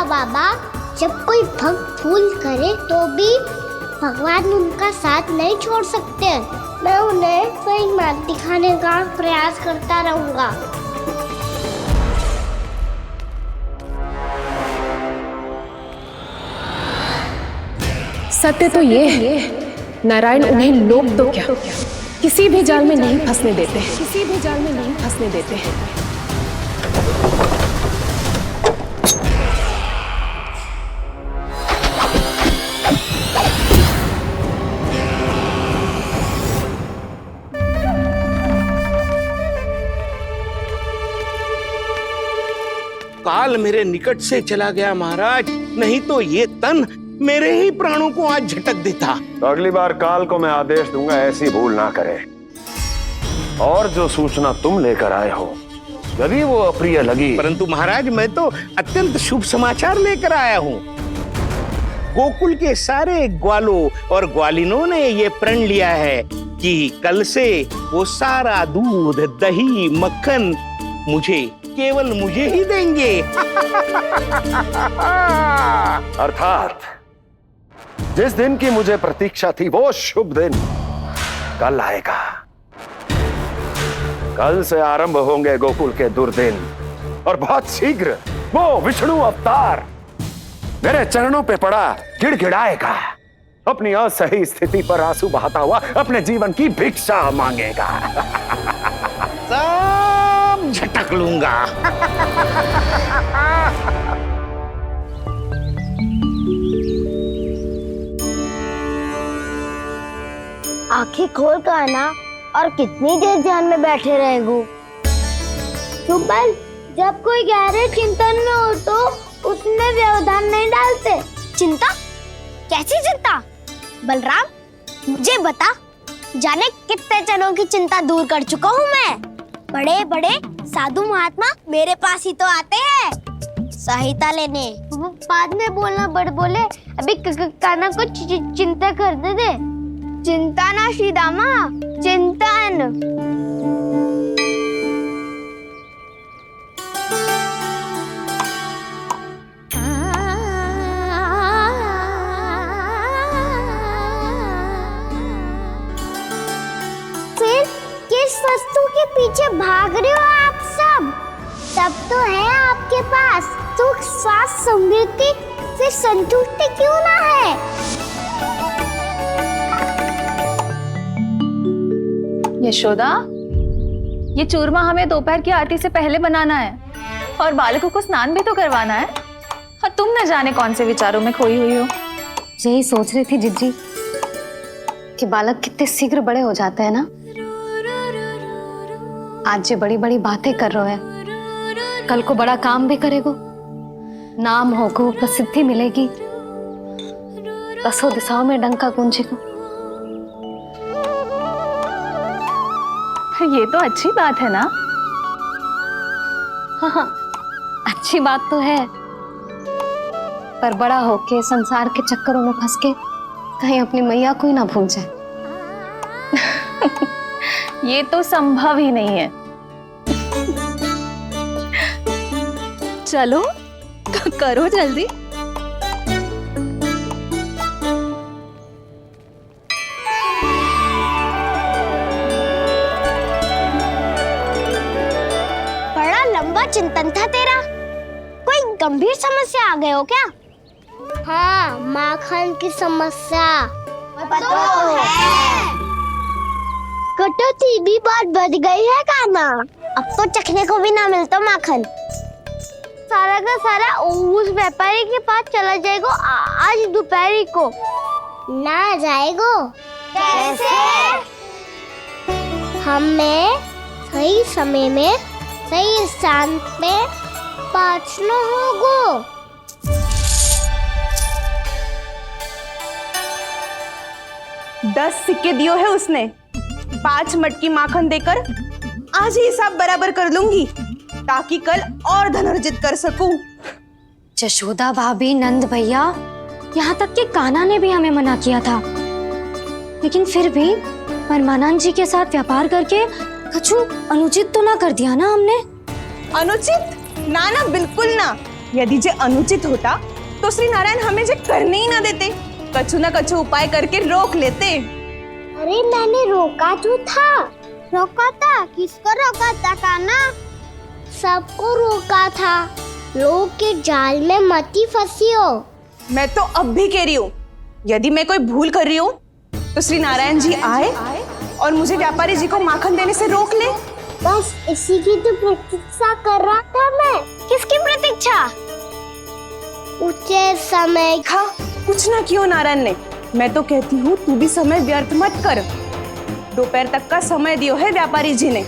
बाबा, जब कोई भक्त भूल करे तो भी भगवान उनका साथ नहीं छोड़ सकते। मैं उन्हें सही मार्ग दिखाने का प्रयास करता रहूंगा। सत्य तो ये है, नारायण उन्हें लोग तो क्या किसी भी जाल में नहीं फंसने देते, किसी भी जाल में नहीं फंसने देते हैं। काल मेरे निकट से चला गया महाराज, नहीं तो ये तन मेरे ही प्राणों को आज झटक देता। तो अगली बार काल को मैं आदेश दूंगा ऐसी भूल ना करे। और जो सूचना तुम लेकर आए हो, यदि वो अप्रिय लगी। परंतु महाराज, मैं तो अत्यंत शुभ समाचार लेकर आया हूँ। गोकुल के सारे ग्वालों और ग्वालिनों ने ये प्रण लिया है कि कल से वो सारा दूध, दही, मक्खन केवल मुझे ही देंगे। अर्थात जिस दिन की मुझे प्रतीक्षा थी वो शुभ दिन कल आएगा। कल से आरंभ होंगे गोकुल के दुर्दिन, और बहुत शीघ्र वो विष्णु अवतार मेरे चरणों पे पड़ा गिड़गिड़ाएगा, अपनी असही स्थिति पर आंसू बहाता हुआ अपने जीवन की भिक्षा मांगेगा। सब झटक लूंगा। आंखें खोल कर आना, और कितनी देर ध्यान में बैठे रहेगो? सुबह जब कोई गहरे चिंतन में हो तो उसमें व्यवधान नहीं डालते। चिंता? कैसी चिंता? बलराम, मुझे बता, जाने कितने जनों की चिंता दूर कर चुका हूँ मैं। बड़े बड़े साधु महात्मा मेरे पास ही तो आते हैं सहायता लेने। बाद में बोलना, बड़ बोले। अभी काना को चिंता करने दे। चिंता ना श्रीदामा, चिंतन। फिर किस वस्तु के पीछे भाग रहे हो आप सब? सब तो है आपके पास, सुख, स्वास्थ्य, समृद्धि, फिर संतुष्टि क्यों ना है? यशोदा, ये चूरमा हमें दोपहर की आरती से पहले बनाना है और बालकों को स्नान भी तो करवाना है। और तुम न जाने कौन से विचारों में खोई हुई हो। यही सोच रही थी जिज्जी कि बालक कितने शीघ्र बड़े हो जाते हैं ना। आज ये बड़ी बड़ी बातें कर रहे हैं, कल को बड़ा काम भी करेगो, नाम होगो, प्रसिद्धि मिलेगी, दसों दिशाओं में डंका गूंजेगा। ये तो अच्छी बात है ना? हाँ, अच्छी बात तो है, पर बड़ा होके संसार के चक्करों में फंस के कहीं अपनी मैया को ही ना भूल जाए। ये तो संभव ही नहीं है। चलो करो जल्दी। बड़ा लंबा चिंतन था तेरा। कोई गंभीर समस्या आ गए हो क्या? हाँ, माखन की समस्या तो है। कटौती भी बहुत बढ़ गई है काना। अब तो चखने को भी ना मिलता माखन। सारा का सारा उस व्यापारी के पास चला जाएगा आज दोपहर को। ना जाएगो? कैसे? हमें सही समय में सही स्थान पे पहुंचना होगा। 10 सिक्के दियो है उसने। 5 मटकी माखन देकर आज ही हिसाब बराबर कर लूंगी, ताकि कल और धन अर्जित कर सकूं। जशोदा भाभी, नंद भैया, यहाँ तक कि कान्हा ने भी हमें मना किया था, लेकिन फिर भी परमानंद जी के साथ व्यापार करके कुछ अनुचित तो ना कर दिया ना हमने? अनुचित? ना ना, बिल्कुल ना। यदि जे अनुचित होता तो श्री नारायण हमें जे करने ही ना देते, कछु न कछु उपाय करके रोक लेते। अरे मैंने रोका तो था। रोका था? किसको रोका था कान्हा? सबको रोका था। लोग के जाल में मत ही फंसी हो। मैं तो अब भी कह रही हूँ, यदि मैं कोई भूल कर रही हूँ तो श्री नारायण जी आए और मुझे व्यापारी जी को माखन देने से रोक ले। बस इसी की तो प्रतीक्षा कर रहा था मैं। किसकी प्रतीक्षा? उचित समय खा कुछ ना कियो नारायण ने। मैं तो कहती हूँ तू भी समय व्यर्थ मत कर। दोपहर तक का समय दियो है व्यापारी जी ने।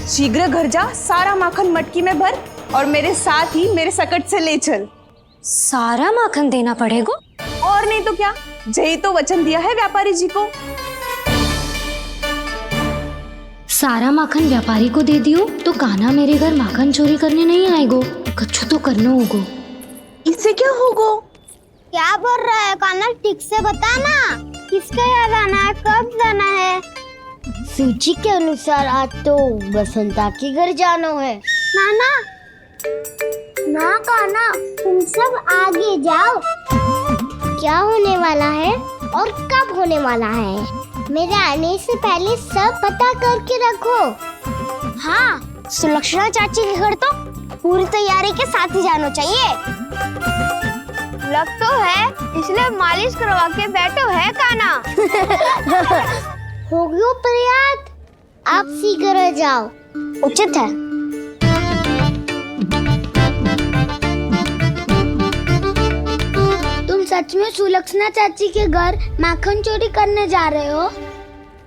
शीघ्र घर जा, सारा माखन मटकी में भर और मेरे साथ ही मेरे सकट से ले चल। सारा माखन देना पड़ेगा? और नहीं तो क्या, जय तो वचन दिया है व्यापारी जी को। सारा माखन व्यापारी को दे दियो तो कान्हा मेरे घर माखन चोरी करने नहीं आएगो। कछु तो करना होगो। इससे क्या होगा? क्या बोल रहा है कान्हा? ठीक से बता ना। किसका याद आना है? कब जाना है? सूची के अनुसार आज तो बसंता के घर जाना है। नाना ना कान्हा, तुम सब आगे जाओ। क्या होने वाला है और कब होने वाला है, मेरे आने से पहले सब पता करके रखो। हाँ, सुलक्षणा चाची के घर तो पूरी तैयारी के साथ ही जाना चाहिए। लग तो है, इसलिए मालिश करवा के बैठो है कान्हा। हो गयो प्रयास, आप शीघ्र जाओ। उचित है। तुम सच में सुलक्षणा चाची के घर माखन चोरी करने जा रहे हो?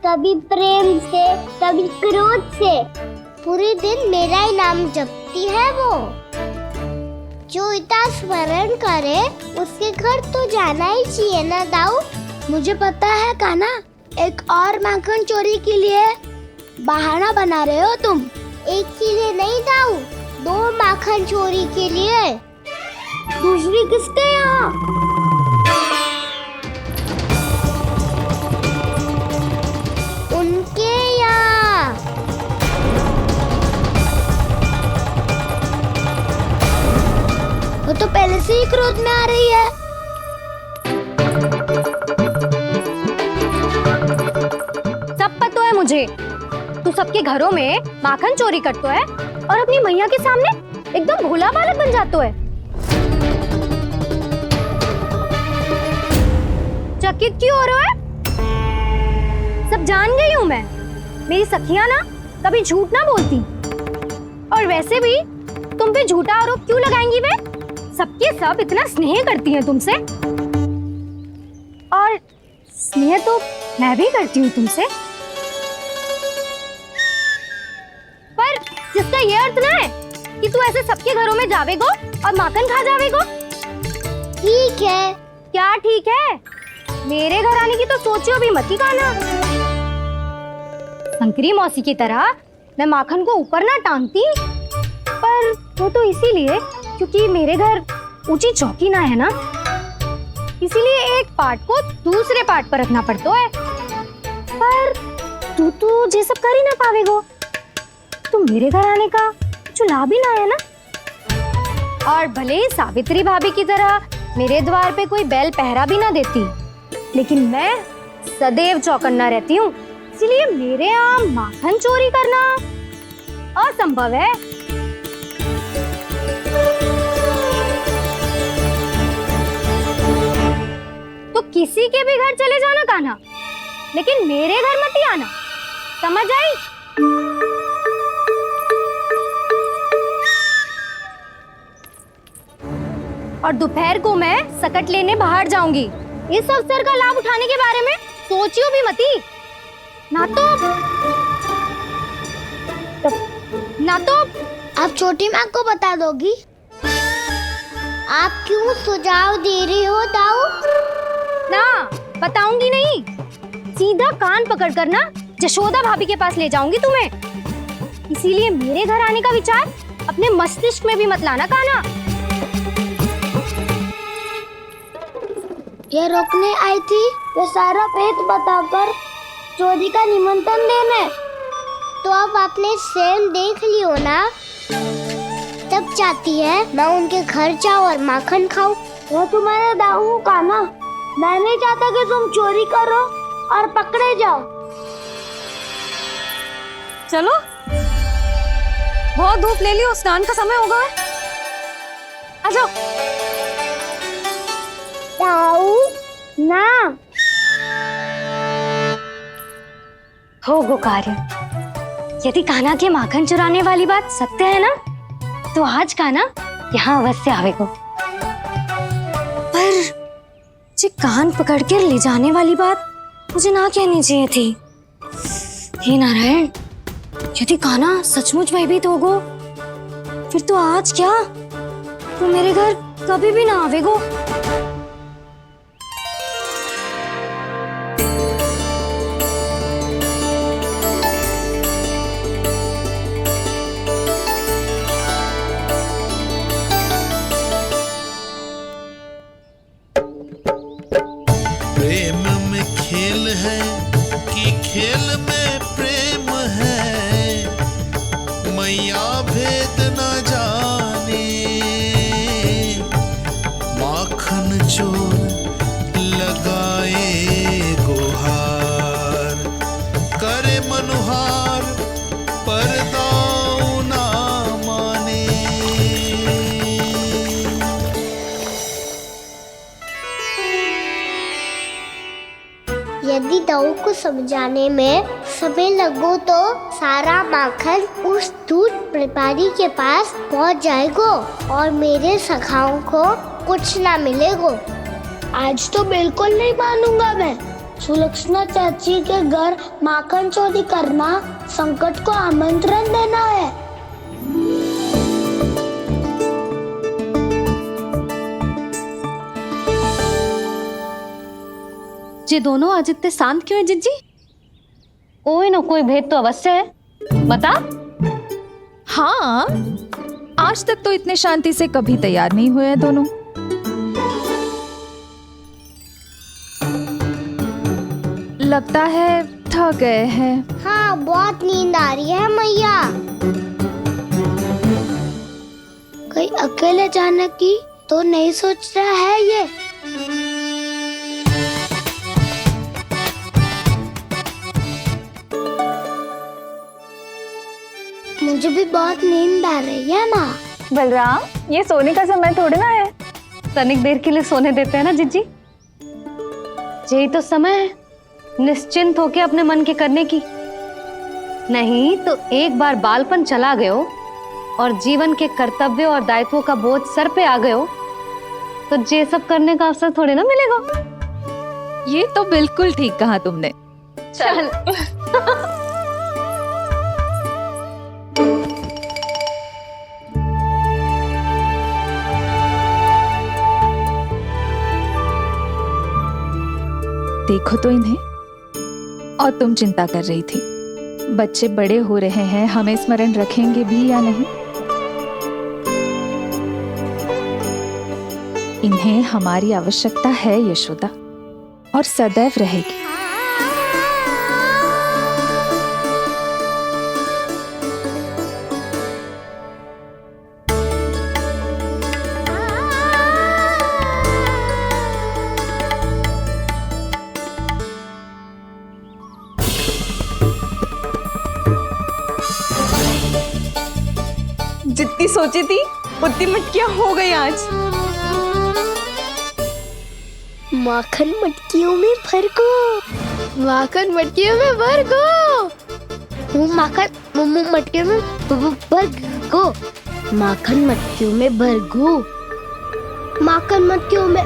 कभी प्रेम से, कभी क्रोध से। पूरे दिन मेरा ही नाम जपती है वो। जो इतना स्मरण करे उसके घर तो जाना ही चाहिए ना दाऊ। मुझे पता है कान्हा, एक और माखन चोरी के लिए बहाना बना रहे हो तुम। एक के लिए नहीं दाऊ, 2 माखन चोरी के लिए। दूसरी किसके यहाँ? उनके यहाँ। वो तो पहले से ही क्रोध में आ रही है। सब पता है मुझे, तू सबके घरों में माखन चोरी करतो है और अपनी मैया के सामने एकदम भोला बालक बन जातो है। चकित क्यों हो रहा है? सब जान गई हूँ मैं। मेरी सखियां ना कभी झूठ ना बोलती। और वैसे भी तुम पे झूठा आरोप क्यों लगाएंगी वे? सबके सब इतना स्नेह करती हैं तुमसे, और स्नेह तो मैं भी करती हूँ तुमसे। पर जिसका ये अर्थ ना है कि तू ऐसे सबके घरों में जावेगो और माखन खा जावेगो। ठीक है। क्या ठीक है? मेरे घर आने की तो सोचियो भी मत ही कान्हा। शंकरी मौसी की तरह मैं माखन को ऊपर ना टांगती, पर वो तो इसीलिए क्योंकि मेरे घर ऊंची चौकी ना है ना, इसीलिए एक पार्ट को दूसरे पार्ट पर रखना पड़ता है। पर तू तो ये सब कर ही ना पावेगो, तो मेरे घर आने का कुछ लाभ ही ना है ना। और भले ही सावित्री भाभी की तरह मेरे द्वार पे कोई बैल पहरा भी ना देती, लेकिन मैं सदैव चौकन्ना रहती हूँ, इसलिए मेरे यहाँ माखन चोरी करना असंभव है। तो किसी के भी घर चले जाना कान्हा, लेकिन मेरे घर मत ही आना, समझ आई? और दोपहर को मैं सकट लेने बाहर जाऊंगी। इस अवसर का लाभ उठाने के बारे में सोचियो भी मती। ना तो आप छोटी माँ को बता दोगी? आप क्यों सुझाव दे रही हो दाऊ? ना, बताऊंगी नहीं। सीधा कान पकड़ कर ना जशोदा भाभी के पास ले जाऊंगी तुम्हें। इसीलिए मेरे घर आने का विचार अपने मस्तिष्क में भी मत लाना कान्हा। ये रोकने आई थी ये सारा भेद बताकर चोरी का निमंत्रण देने। तो अब आपने स्वयं देख लियो ना, जब चाहती है मैं उनके घर जाऊँ और माखन खाऊं। मैं तुम्हारा दाऊ हूँ कान्हा, मैं नहीं चाहता कि तुम चोरी करो और पकड़े जाओ। चलो, बहुत धूप ले ली, स्नान का समय होगा। आ जाओ। दाऊ ना हो गो कार्य। यदि कान्हा के माखन चुराने वाली बात सत्य है ना, तो आज कान्हा यहाँ अवश्य आवेगो। पर जी कान पकड़ कर ले जाने वाली बात मुझे ना कहनी चाहिए थी। हे नारायण, यदि कान्हा सचमुच भयभीत होगो, फिर तो आज क्या, तो मेरे घर कभी भी ना आवेगो। प्रेम में खेल है कि खेल में प्रेम है, मैया भेद न जाने। माखन चोर लगाए गुहार, करे मनुहार पर दाऊ ना माने। यदि दाऊ को समझाने में समय लगो तो सारा माखन उस दूध व्यापारी के पास पहुंच जाएगो और मेरे सखाओं को कुछ ना मिलेगो। आज तो बिल्कुल नहीं मानूंगा मैं। सुलक्षणा चाची के घर माखन चोरी करना संकट को आमंत्रण देना है। ये दोनों आज इतने शांत क्यों है जिज्जी? कोई ना कोई भेद तो अवश्य है, बता। हाँ, आज तक तो इतने शांति से कभी तैयार नहीं हुए हैं दोनों। लगता है थक गए हैं। हाँ, बहुत नींद आ रही है मैया। कहीं अकेले जाने की तो नहीं सोच रहा है ये? मुझे भी बहुत नींद आ रही है माँ। बलराम, ये सोने का समय थोड़ी ना है। तनिक देर के लिए सोने देते हैं ना जिज्जी। यही तो समय है निश्चिंत होके अपने मन के करने की। नहीं तो एक बार बालपन चला गयो और जीवन के कर्तव्यों और दायित्वों का बोझ सर पे आ गयो, तो ये सब करने का अवसर थोड़े ना मिलेगा। ये तो बिल्कुल ठीक कहा तुमने। चल। देखो तो इन्हें। और तुम चिंता कर रही थी बच्चे बड़े हो रहे हैं, हमें स्मरण रखेंगे भी या नहीं। इन्हें हमारी आवश्यकता है यशोदा, और सदैव रहेगी। जितनी सोची थी उतनी मटकियां हो गई आज। माखन मटकियों में भर गो। माखन मटकियों में भर गो। माखन मटकियों में भर गो। माखन मटकियों में भर गो। माखन मटकियों में।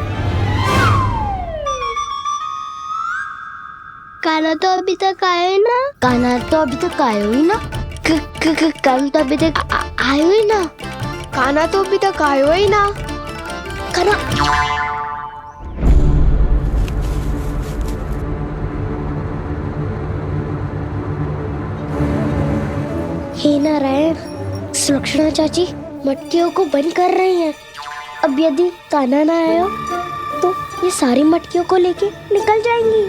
कान्हा तो अभी तक आए ना। कान्हा तो अभी तक आयो ही ना। कान्हा तो अभी तक आयो ही ना। कान्हा तो अभी तक आयो ही ना। कान्हा हे नारायण, सुलक्षणा चाची मटकियों को बंद कर रही हैं। अब यदि कान्हा ना आया तो ये सारी मटकियों को लेके निकल जाएंगी।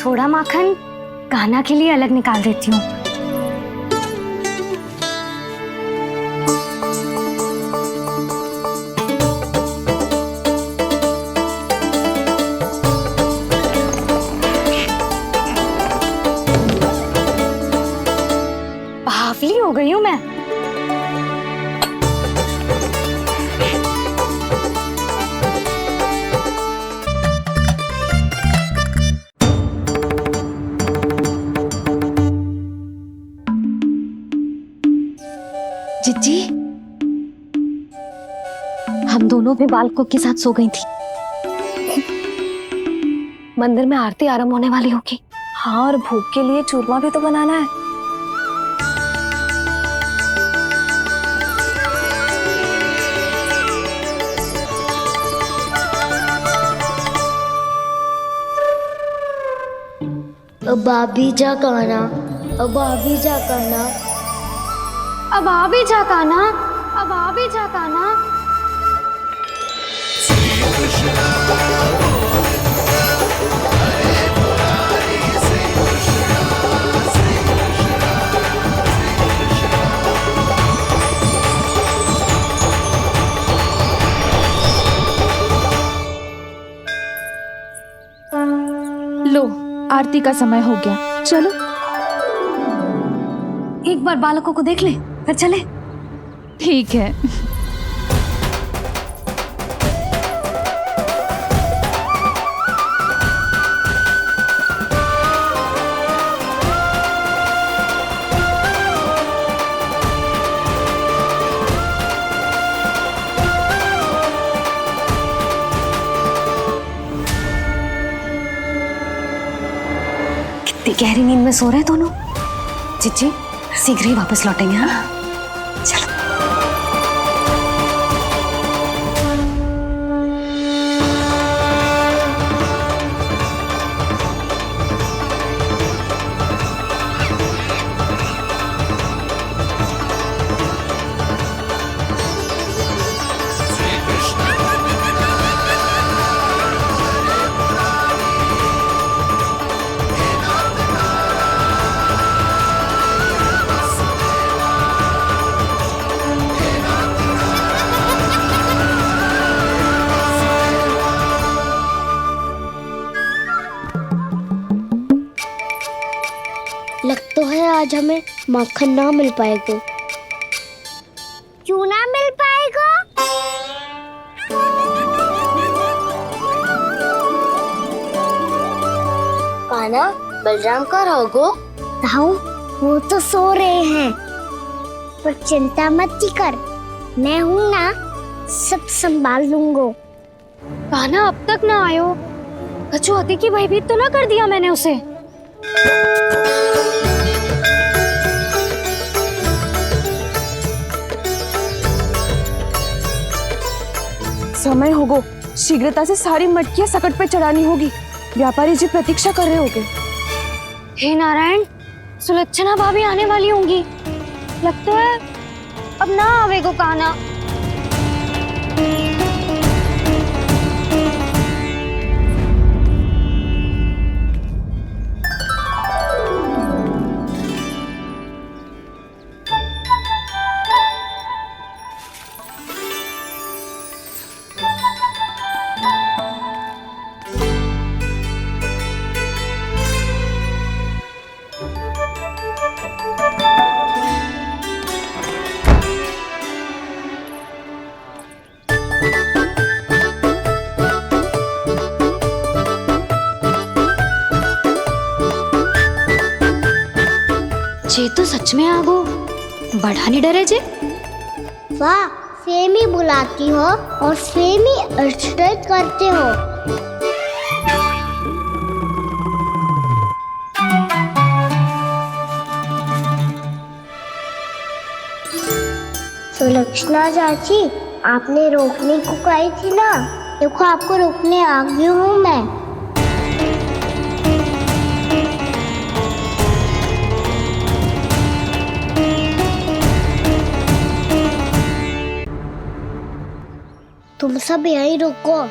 थोड़ा माखन कान्हा के लिए अलग निकाल देती हूँ। चिज्जी, हम दोनों भी बालकों के साथ सो गई थी। मंदिर में आरती आरंभ होने वाली होगी। हाँ, और भूख के लिए चूरमा भी तो बनाना है। अब भाभी जा कहना, अब भाभी जा कहना। अब आ भी जा काना, अब आ भी जा काना। लो, आरती का समय हो गया, चलो। एक बार बालकों को देख ले, फिर चले। ठीक है। कितनी गहरी नींद में सो रहे हैं दोनों। चिज्जी, शीघ्र ही वापस लौटेंगे। हाँ, चलो। लग तो है आज हमें माखन ना मिल पाएगा। क्यों ना मिल पाएगा? कान्हा, बलराम का रहोगो? ताऊ, वो तो सो रहे हैं, पर चिंता मत कर, मैं हूँ ना, सब संभाल लूंगा। कान्हा अब तक ना आयो, कछुआती की भयभीत तो ना कर दिया मैंने उसे। समय होगो, शीघ्रता से सारी मटकियां सकट पे चढ़ानी होगी। व्यापारी जी प्रतीक्षा कर रहे होंगे। हे नारायण, सुलक्षणा भाभी आने वाली होंगी। लगता है अब ना आवेगो कान्हा। जे तो सच में आगो, बड़ा नहीं डरे जे। वाह, सेम ही बुलाती हो और सेम ही अर्चना करते हो। सुलक्षणा चाची, आपने रोकने को कही थी ना, देखो आपको रोकने आ गई हूँ मैं। तुम सब यहीं रुको।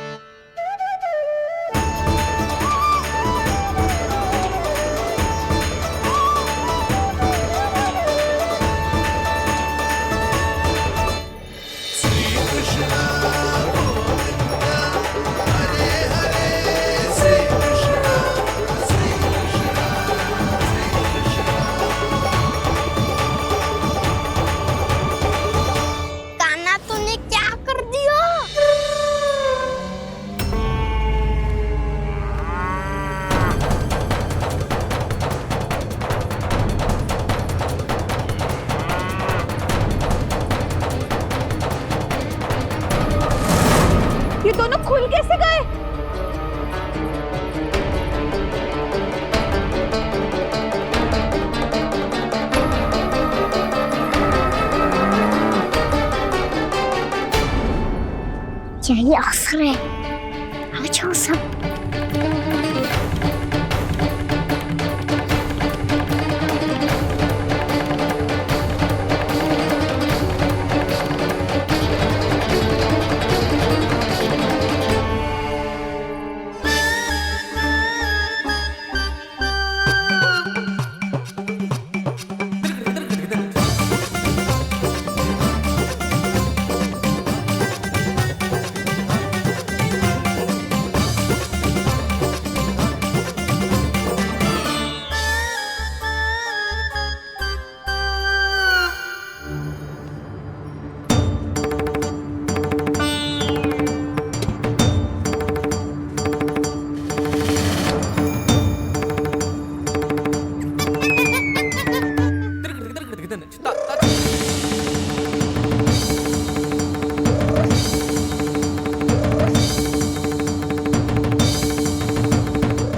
यही अवसर है, आओ जाओ सब।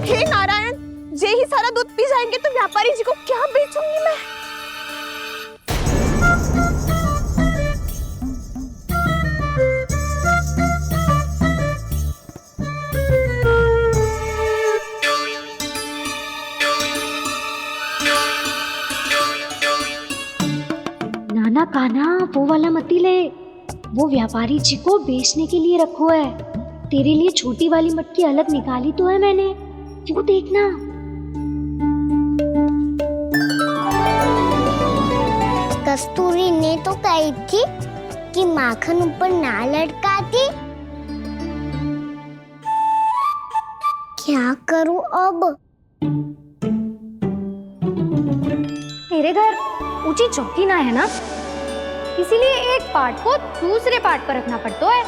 हे नारायण, जे ही सारा दूध पी जाएंगे तो व्यापारी जी को क्या बेचूंगी मैं? नाना कान्हा, वो वाला मती ले, वो व्यापारी जी को बेचने के लिए रखो है। तेरे लिए छोटी वाली मटकी अलग निकाली तो है मैंने, वो देखना। कस्तूरी ने तो कही थी कि माखन ऊपर ना लटकाती। क्या करूं अब? मेरे घर ऊंची चौकी ना है ना, इसीलिए एक पार्ट को दूसरे पार्ट पर रखना पड़ता है।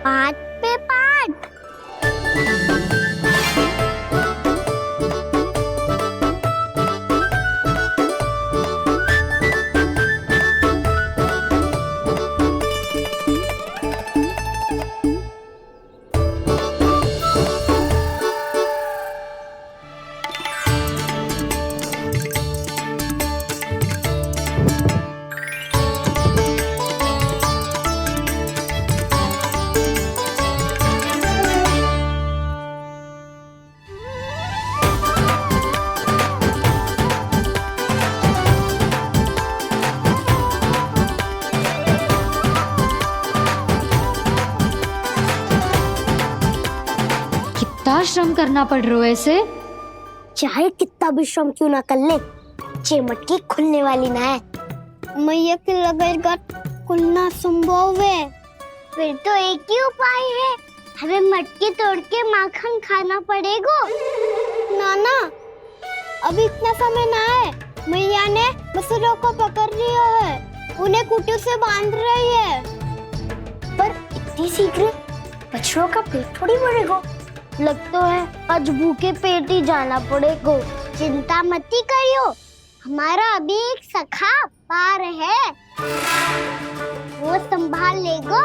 पार्ट पे पार्ट। कितना श्रम करना पड़ रहा है इसे। चाहे कितना भी श्रम क्यों ना कर ले, ये मटकी खुलने वाली ना है। मैया के लगेगा खुलना संभव है। फिर तो एक ही उपाय है, हमें मटकी तोड़ के माखन खाना पड़ेगा। नाना, अभी इतना समय ना है। मैया ने बछड़ों को पकड़ लिया है, उन्हें कुटी से बांध रही है। पर इतनी शीघ्र बछड़ों का पेट थोड़ी भरेगा। लगता है आज भूखे पेट ही जाना पड़ेगा। चिंता मत करियो, हमारा अभी एक सखा पार है, वो संभाल लेगा।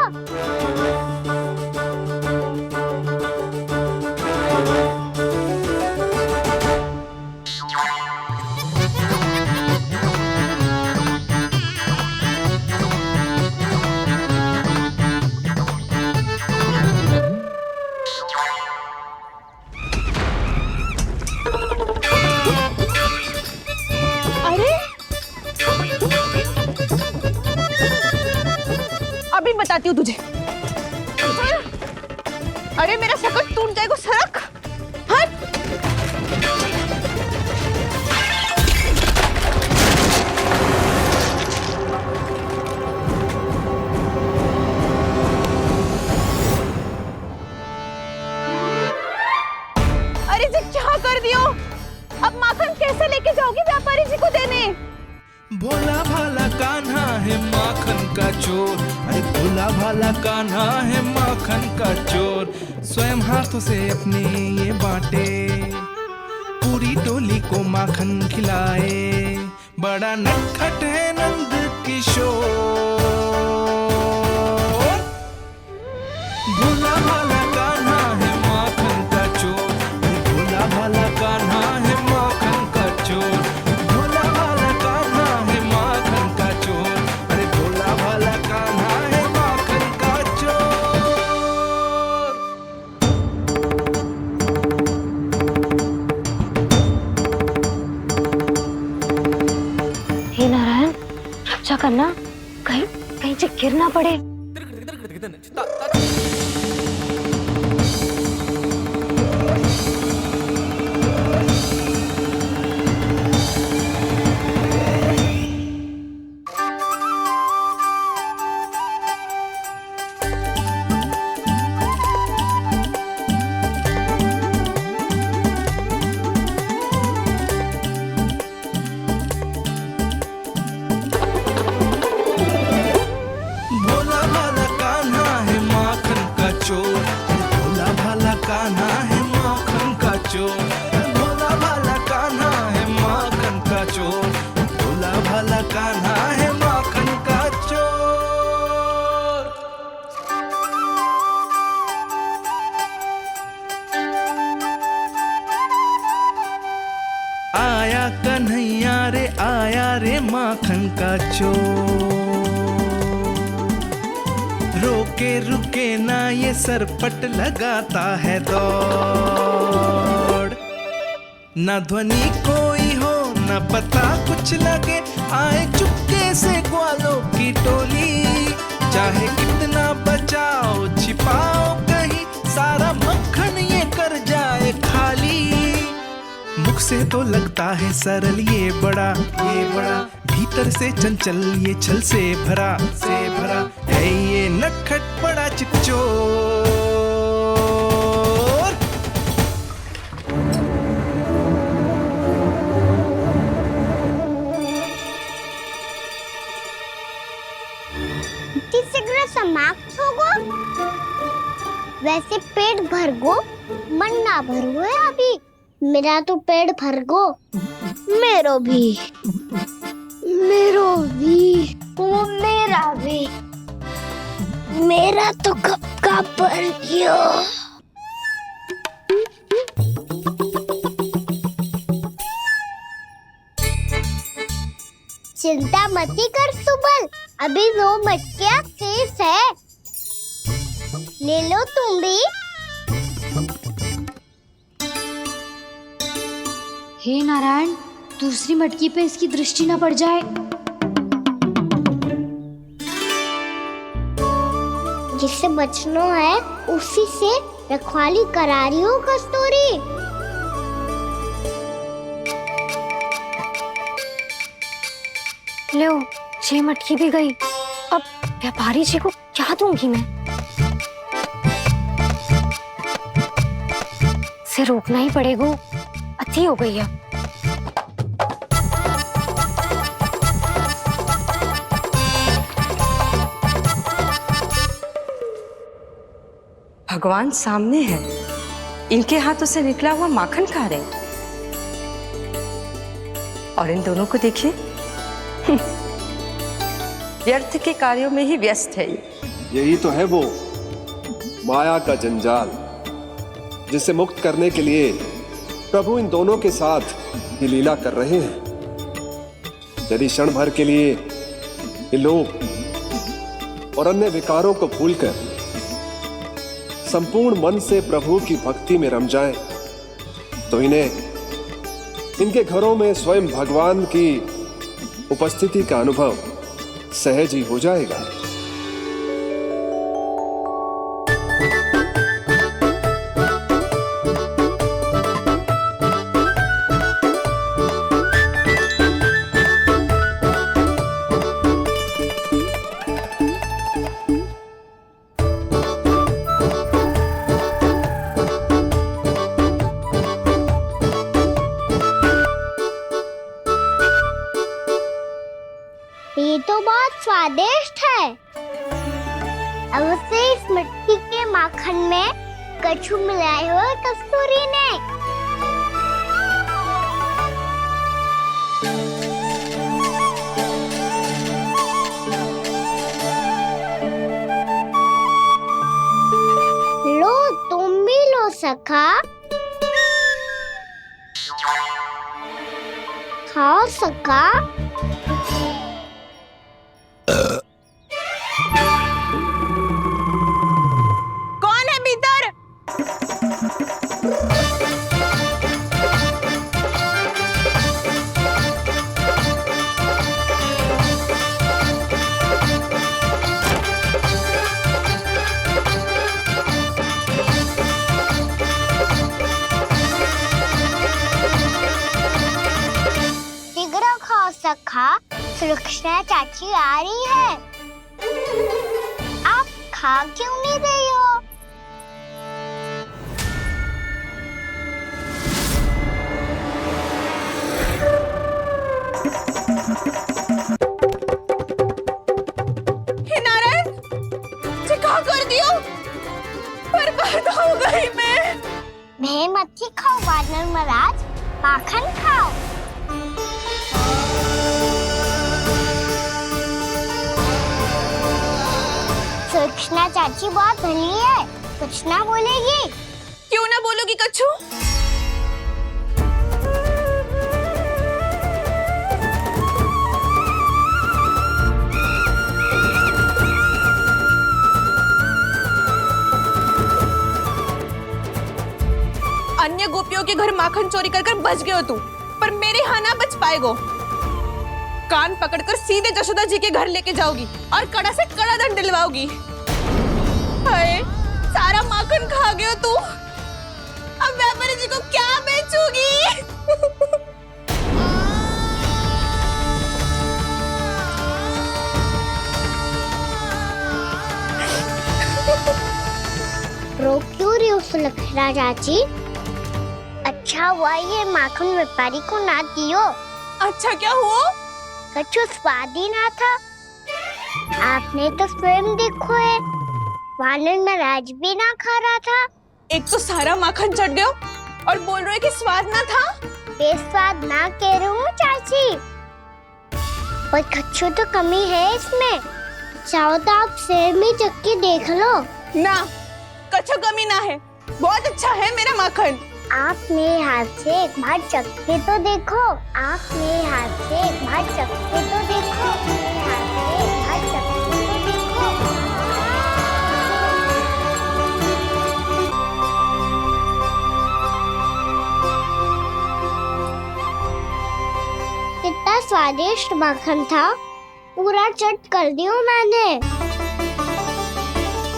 अभी बताती हूँ तुझे। अरे मेरा शकट टूट जाएगा, सरक। हट। अरे जी क्या कर दियो? अब माखन कैसे लेके जाओगी व्यापारी जी को देने? भोला भाला कान्हा है माखन का चोर, अरे भोला भाला कान्हा है माखन का चोर। स्वयं हाथों से अपने ये बांटे, पूरी टोली को माखन खिलाए। बड़ा नटखट है नंद किशोर। भोला भाला कान्हा है माखन संभालना, कहीं कहीं से गिर ना पड़े। भोला भाला कान्हा है माखन का चोर, भोला भाला कान्हा है माखन का चोर, भोला भाला कान्हा है माखन का चोर, भोला भाला कान्हा है माखन का चोर। आया कन्हैया रे आया रे माखन का चोर, रोके रुके ना ये सरपट लगाता है दौड़, न ध्वनि कोई हो न पता कुछ लगे, आए चुपके से ग्वालों की टोली, चाहे कितना बचाओ छिपाओ कहीं, सारा मक्खन ये कर जाए खाली। मुख से तो लगता है सरल ये बड़ा भीतर से चंचल ये छल से भरा है ये नटखट बड़ा चिकचोर। शीघ्र समाप्त होगो, वैसे पेट भर गो मन ना भरो है अभी, मेरा तो पेट भर गो, मेरो भी वो मेरा भी, मेरा तो कब का भर गयो। चिंता मती कर सुबल, अभी वो मटकियाँ शेष है, ले लो तुम भी। हे नारायण, दूसरी मटकी पे इसकी दृष्टि न पड़ जाए। जिससे बचना है उसी से रखवाली करा रही हो कस्तूरी। लो, 6 मटकी भी गई, अब व्यापारी जी को क्या दूंगी मैं? इसे रोकना ही पड़ेगा, अति हो गई है। भगवान सामने है, इनके हाथों से निकला हुआ माखन खा रहे, और इन दोनों को देखिए व्यर्थ के कार्यों में ही व्यस्त है। यही तो है वो माया का जंजाल, जिसे मुक्त करने के लिए प्रभु इन दोनों के साथ ये लीला कर रहे हैं। यदि क्षण भर के लिए ये लोग और अन्य विकारों को भूलकर संपूर्ण मन से प्रभु की भक्ति में रम जाएं, तो इन्हें इनके घरों में स्वयं भगवान की उपस्थिति का अनुभव सहज ही हो जाएगा। ये तो बहुत स्वादिष्ट है। अवश्य इस मिट्टी के माखन में कछु मिलाए हो कस्तूरी ने। लो तुम भी लो सखा, खाओ सखा। कौन है भीतर? सुलक्षणा चाची आ रही है। आप खा क्यों नहीं रही हो? हे नारायण, ये क्या कर दियो? बर्बाद हो गई मैं मच्छी खाओ वानर महाराज, माखन खाओ। सुलक्षणा चाची बहुत भली है, कुछ ना बोलेगी। क्यों ना बोलोगी कच्छू? अन्य गोपियों के घर माखन चोरी कर बच गए हो तू, पर मेरे यहाँ ना बच पाएगो। कान पकड़कर सीधे जशोदा जी के घर लेके जाओगी और कड़ा से कड़ा दंड दिलवाओगी। हाय, सारा माखन खा गए हो तू। अब व्यापारी जी को क्या बेचूगी? रो क्यों रही हो सुलक्षणा चाची? अच्छा हुआ ये माखन व्यापारी को ना दियो। अच्छा क्या हुआ? कछु स्वाद ही ना था। आपने तो स्वयं देखो है, वानर महाराज भी ना खा रहा था। एक तो सारा माखन चढ़ गया और बोल रहे कि स्वाद ना था। बेस्वाद ना कह रही हूँ चाची, पर कछु तो कमी है इसमें। चाहो तो आप स्वयं ही चख के देख लो। ना, कछु कमी ना है, बहुत अच्छा है मेरा माखन। आप मेरे हाथ से एक बार चख के तो देखो। आप मेरे हाथ से एक बार चख के तो देखो। मेरे हाथ से एक बार चख के तो देखो। कितना स्वादिष्ट माखन था, पूरा चट कर दिया मैंने।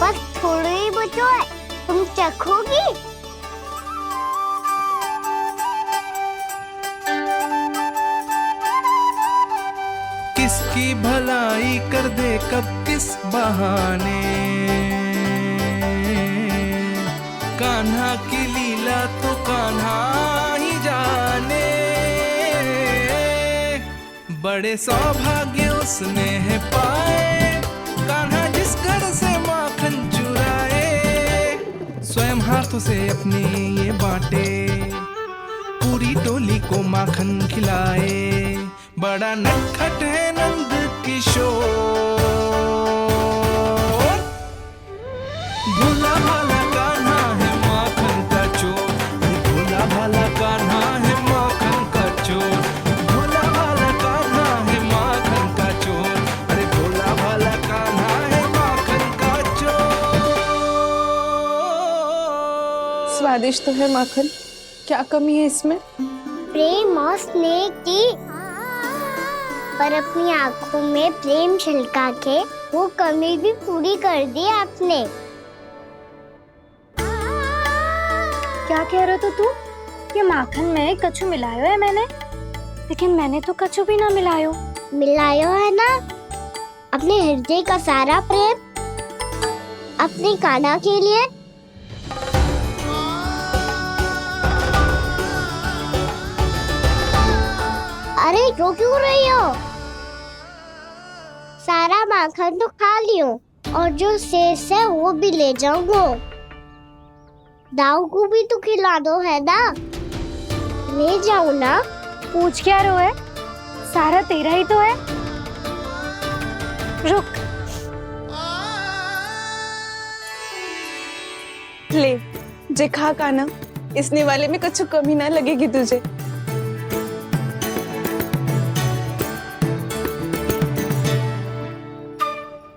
बस थोड़ी ही बचो है, तुम चखोगी? किसकी भलाई कर दे कब किस बहाने, कान्हा की लीला तो कान्हा ही जाने। बड़े सौभाग्य उसने है पाए, कान्हा जिस घर से माखन चुराए। स्वयं हाथों से अपने ये बांटे, पूरी टोली को माखन खिलाए। बड़ा नटखट है नंद किशोर, भोला भाला कान्हा है माखन का चोर। भोला भाला कान्हा है माखन का चोर। भोला भाला कान्हा है माखन का चोर। अरे भोला भाला कान्हा है माखन का चोर। स्वादिष्ट तो है माखन, क्या कमी है इसमें? प्रेम और स्नेह की, पर अपनी आंखों में प्रेम छिलका के वो कमी भी पूरी कर दी आपने। क्या कह रहे हो तू? ये माखन में कछु मिलायो है मैंने, लेकिन मैंने तो कछु भी ना मिलायो। मिलायो है ना अपने हृदय का सारा प्रेम अपनी कान्हा के लिए। अरे रो क्यों रही हो? सारा माखन तो खा लियो और जो शेष है वो भी ले जाऊंगा। दाऊ को भी तो खिला दो है ना, ले जाऊं ना? पूछ क्या रहो है, सारा तेरा ही तो है। रुक, ले जे खा कान्हा, इसने वाले में कुछ कमी ना लगेगी तुझे।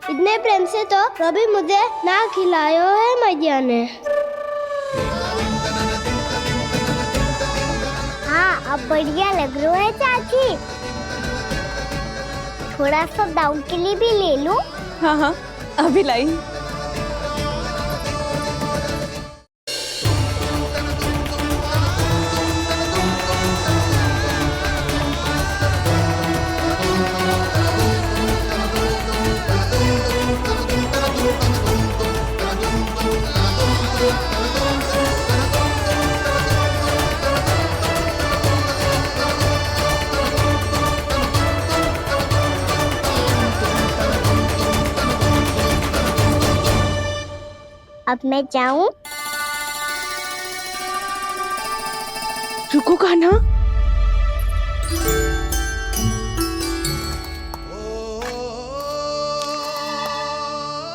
इतने प्रेम से तो कभी मुझे ना खिलायो है मैया ने। हाँ, अब बढ़िया लग रहा है चाची। थोड़ा सा दाऊ के लिए भी ले लो। हाँ हाँ, अभी लाई। मैं जाऊं? रुको कान्हा,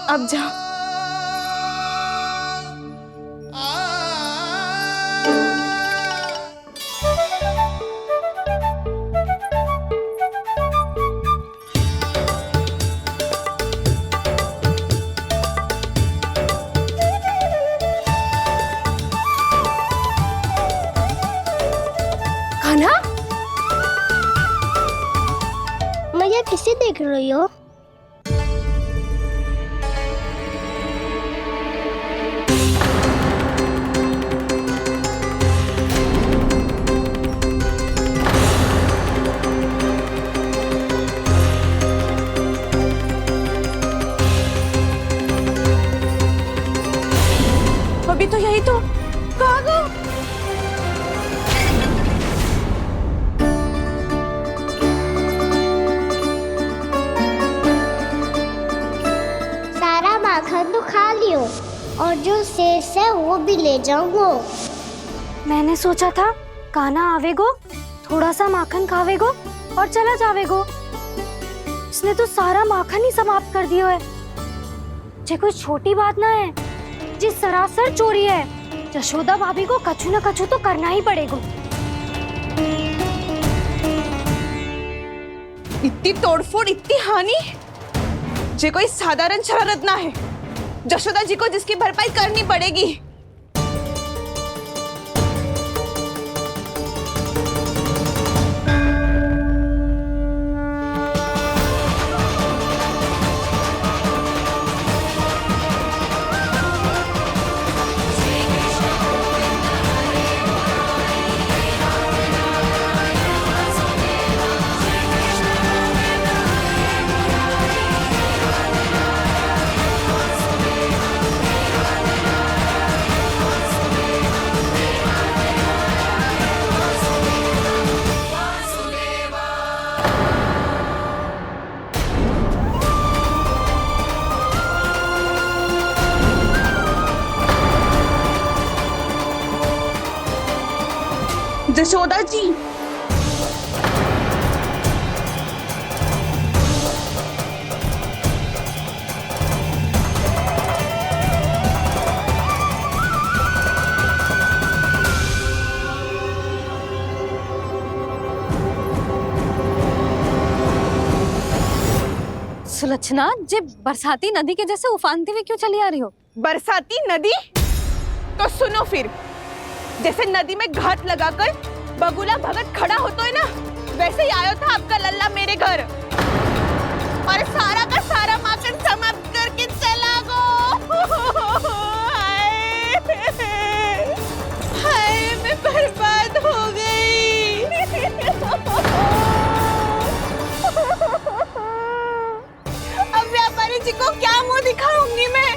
अब जा। कान्हा, मैया किसे देख रही हो? अभी तो यही तो। कहाँ गो? सारा माखन तो खा लियो और जो शेष है वो भी ले जाऊंगो। मैंने सोचा था कान्हा आवेगो, थोड़ा सा माखन खावेगो और चला जावेगो। इसने तो सारा माखन ही समाप्त कर दिया है। ये कोई छोटी बात ना है, जी सरासर चोरी है। यशोदा भाभी को कछु न कछु तो करना ही पड़ेगा। इतनी तोड़फोड़, इतनी हानि, ये कोई साधारण शरारत ना है। यशोदा जी को जिसकी भरपाई करनी पड़ेगी। यशोदा जी, सुलक्षणा, जे बरसाती नदी के जैसे उफानते हुए क्यों चली आ रही हो? बरसाती नदी? तो सुनो फिर, जैसे नदी में घाट लगाकर बगुला भगत खड़ा होता है ना, वैसे ही आया था आपका लल्ला मेरे घर और सारा का सारा माखन समाप्त करके चला गो। हाय, मैं बर्बाद हो गई। अब व्यापारी जी को क्या मुंह दिखाऊंगी मैं?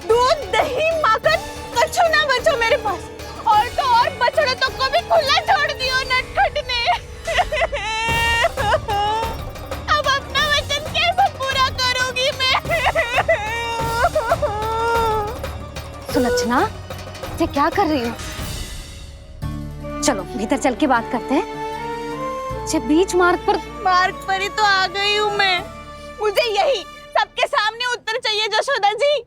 दूध, दही, माखन कछु ना बचो मेरे पास। और तो और बछड़े तो को भी खुला छोड़ दियो नटखट ने। अब अपना वचन कैसे पूरा करूंगी मैं? सुलक्षणा, ये क्या कर रही हो? चलो भीतर चल के बात करते हैं। ये बीच मार्ग पर ही तो आ गई हूँ मैं। मुझे यही सबके सामने उत्तर चाहिए यशोदा जी।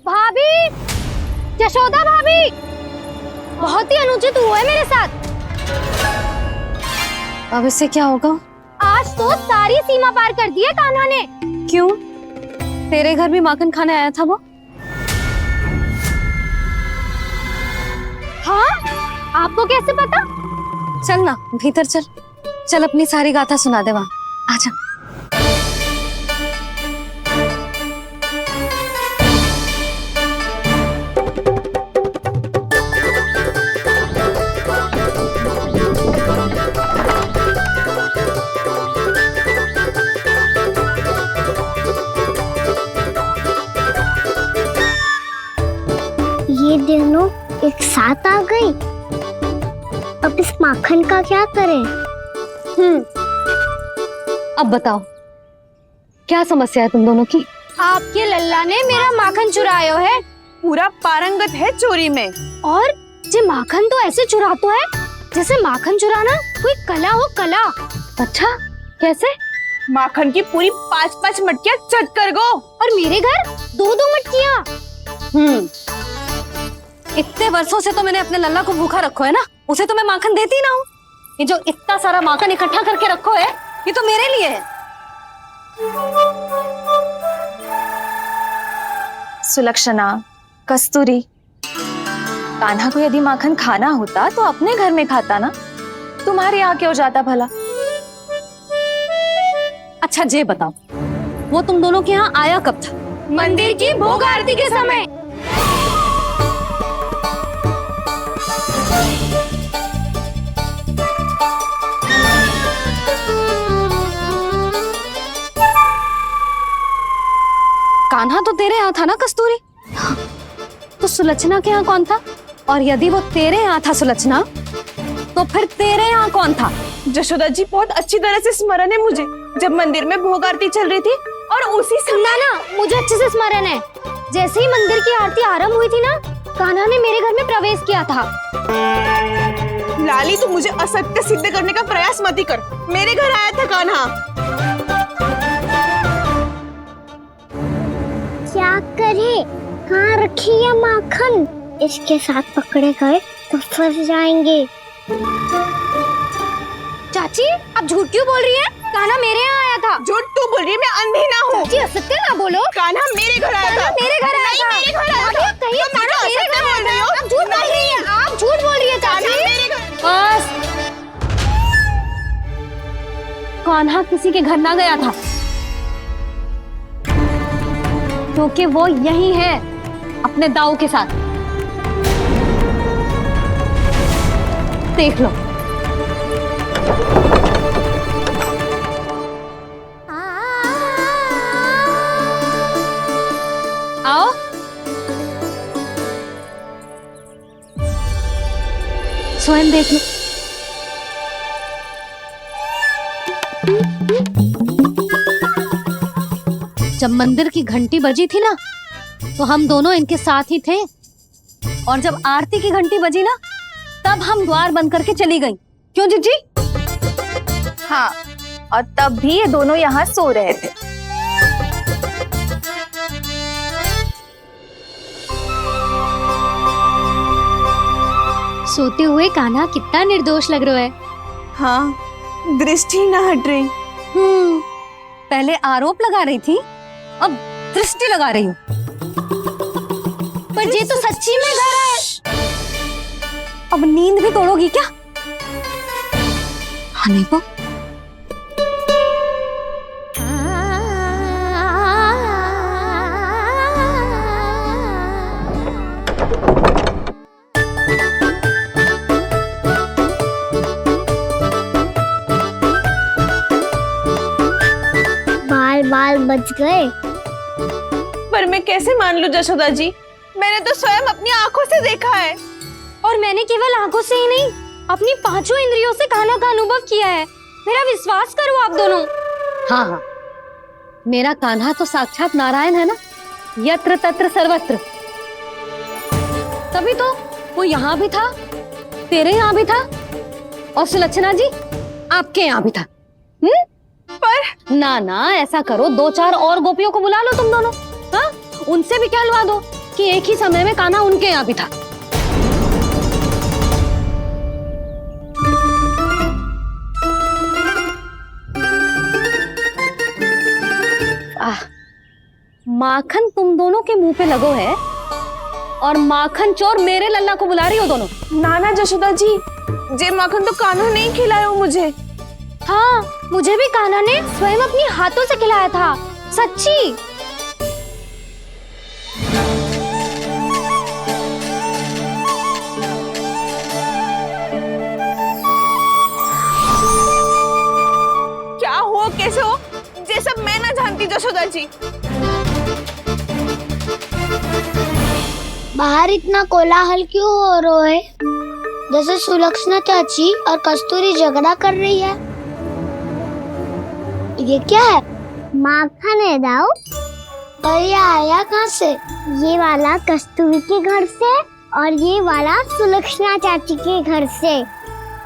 भाभी, यशोदा भाभी, बहुत ही अनुचित हुआ है मेरे साथ। अब इससे क्या होगा? आज तो सारी सीमा पार कर दी है कान्हा ने। क्यों? तेरे घर भी माखन खाने आया था वो? हाँ? आपको कैसे पता? चल ना भीतर चल, चल अपनी सारी गाथा सुना दे वहां। आजा। एक साथ आ गई। अब इस माखन का क्या करें? अब बताओ क्या समस्या है तुम दोनों की? आपके लल्ला ने मेरा माखन चुरायो है। पूरा पारंगत है चोरी में। और जे माखन तो ऐसे चुरातो है जैसे माखन चुराना कोई कला हो, कला। अच्छा, कैसे? माखन की पूरी 5-5 मटकियां चट कर गो। और मेरे घर 2-2 मटकियां। इतने वर्षों से तो मैंने अपने लल्ला को भूखा रखो है ना, उसे तो मैं माखन देती ना हूँ। ये जो इतना सारा माखन इकट्ठा करके रखो है, ये तो मेरे लिए है। सुलक्षणा, कस्तूरी, कान्हा को यदि माखन खाना होता तो अपने घर में खाता ना, तुम्हारे यहाँ क्यों जाता भला? अच्छा ये बताओ, वो तुम दोनों के यहाँ आया कब था? मंदिर की भोग आरती के समय। कान्हा तो तेरे यहाँ था ना कस्तूरी? तो सुलक्षणा के यहाँ कौन था? और यदि वो तेरे यहाँ था सुलक्षणा, तो फिर तेरे यहाँ कौन था? जशोदा जी, बहुत अच्छी तरह से स्मरण है मुझे, जब मंदिर में भोग आरती चल रही थी और उसी समय ना, मुझे अच्छे से स्मरण है। जैसे ही मंदिर की आरती आरंभ हुई थी ना, कान्हा ने मेरे घर में प्रवेश किया था। लाली, तू मुझे असत्य सिद्ध करने का प्रयास मत ही कर। मेरे घर आया था कान्हा। क्या करे? कहाँ रखी है माखन? इसके साथ पकड़े गए तो फंस जाएंगे। चाची, आप झूठ क्यों बोल रही है? कान्हा मेरे यहाँ आया था। झूठ तू बोल रही है, मैं अंधी ना हूँ। चाची, असत्य ना बोलो। कान्हा मेरे घर आया था। मेरे घर आया था। मेरे घर आया था। कहिए कान्हा मेरे घर आया था। आप झूठ बोल रही है। आप झूठ बोल रही है चाची। बस, कान्हा किसी के घर ना गया था, क्योंकि वो यही है अपने दाऊ के साथ। देख लो। आओ। स्वयं देख लो। जब मंदिर की घंटी बजी थी ना, तो हम दोनों इनके साथ ही थे, और जब आरती की घंटी बजी ना, तब हम द्वार बंद करके चली गई। क्यों जीजी? हाँ, और तब भी ये दोनों यहाँ सो रहे थे। सोते हुए कान्हा कितना निर्दोष लग रहा है। हाँ, दृष्टि ना हट रही। पहले आरोप लगा रही थी, अब दृष्टि लगा रही हूँ। पर ये तो सच्ची में घर है। अब नींद भी तोड़ोगी क्या? हाँ, देखो। बाल बच गए। पर मैं कैसे मान लूं जशोदा जी? मैंने तो स्वयं अपनी आंखों से देखा है। और मैंने केवल आंखों से ही नहीं, अपनी 5 इंद्रियों से कान्हा का अनुभव किया है। मेरा विश्वास करो आप दोनों। हाँ हाँ, मेरा कान्हा तो साक्षात नारायण है ना, यत्र तत्र सर्वत्र। तभी तो वो यहाँ भी था, तेरे यहाँ भी था, और सुलक्षणा जी आपके यहाँ भी था। पर ना ना, ऐसा करो, 2-4 और गोपियों को बुला लो तुम दोनों। हाँ, उनसे भी कहलवा दो कि एक ही समय में कान्हा उनके यहाँ भी था। माखन तुम दोनों के मुंह पे लगो है, और माखन चोर मेरे लल्ला को बुला रही हो दोनों। नाना जशोदा जी, जे माखन तो कान्हा नहीं खिलाया मुझे। हाँ, मुझे भी कान्हा ने स्वयं अपनी हाथों से खिलाया था, सच्ची। क्या हो, कैसे हो, ये सब मैं ना जानती जशोदा जी। बाहर इतना कोलाहल क्यों हो रहा है? जैसे सुलक्षणा चाची और कस्तूरी झगड़ा कर रही है। ये क्या है? माखन है दाऊ। और ये आया कहाँ से? ये वाला कस्तूरी के घर से और ये वाला सुलक्षणा चाची के घर से।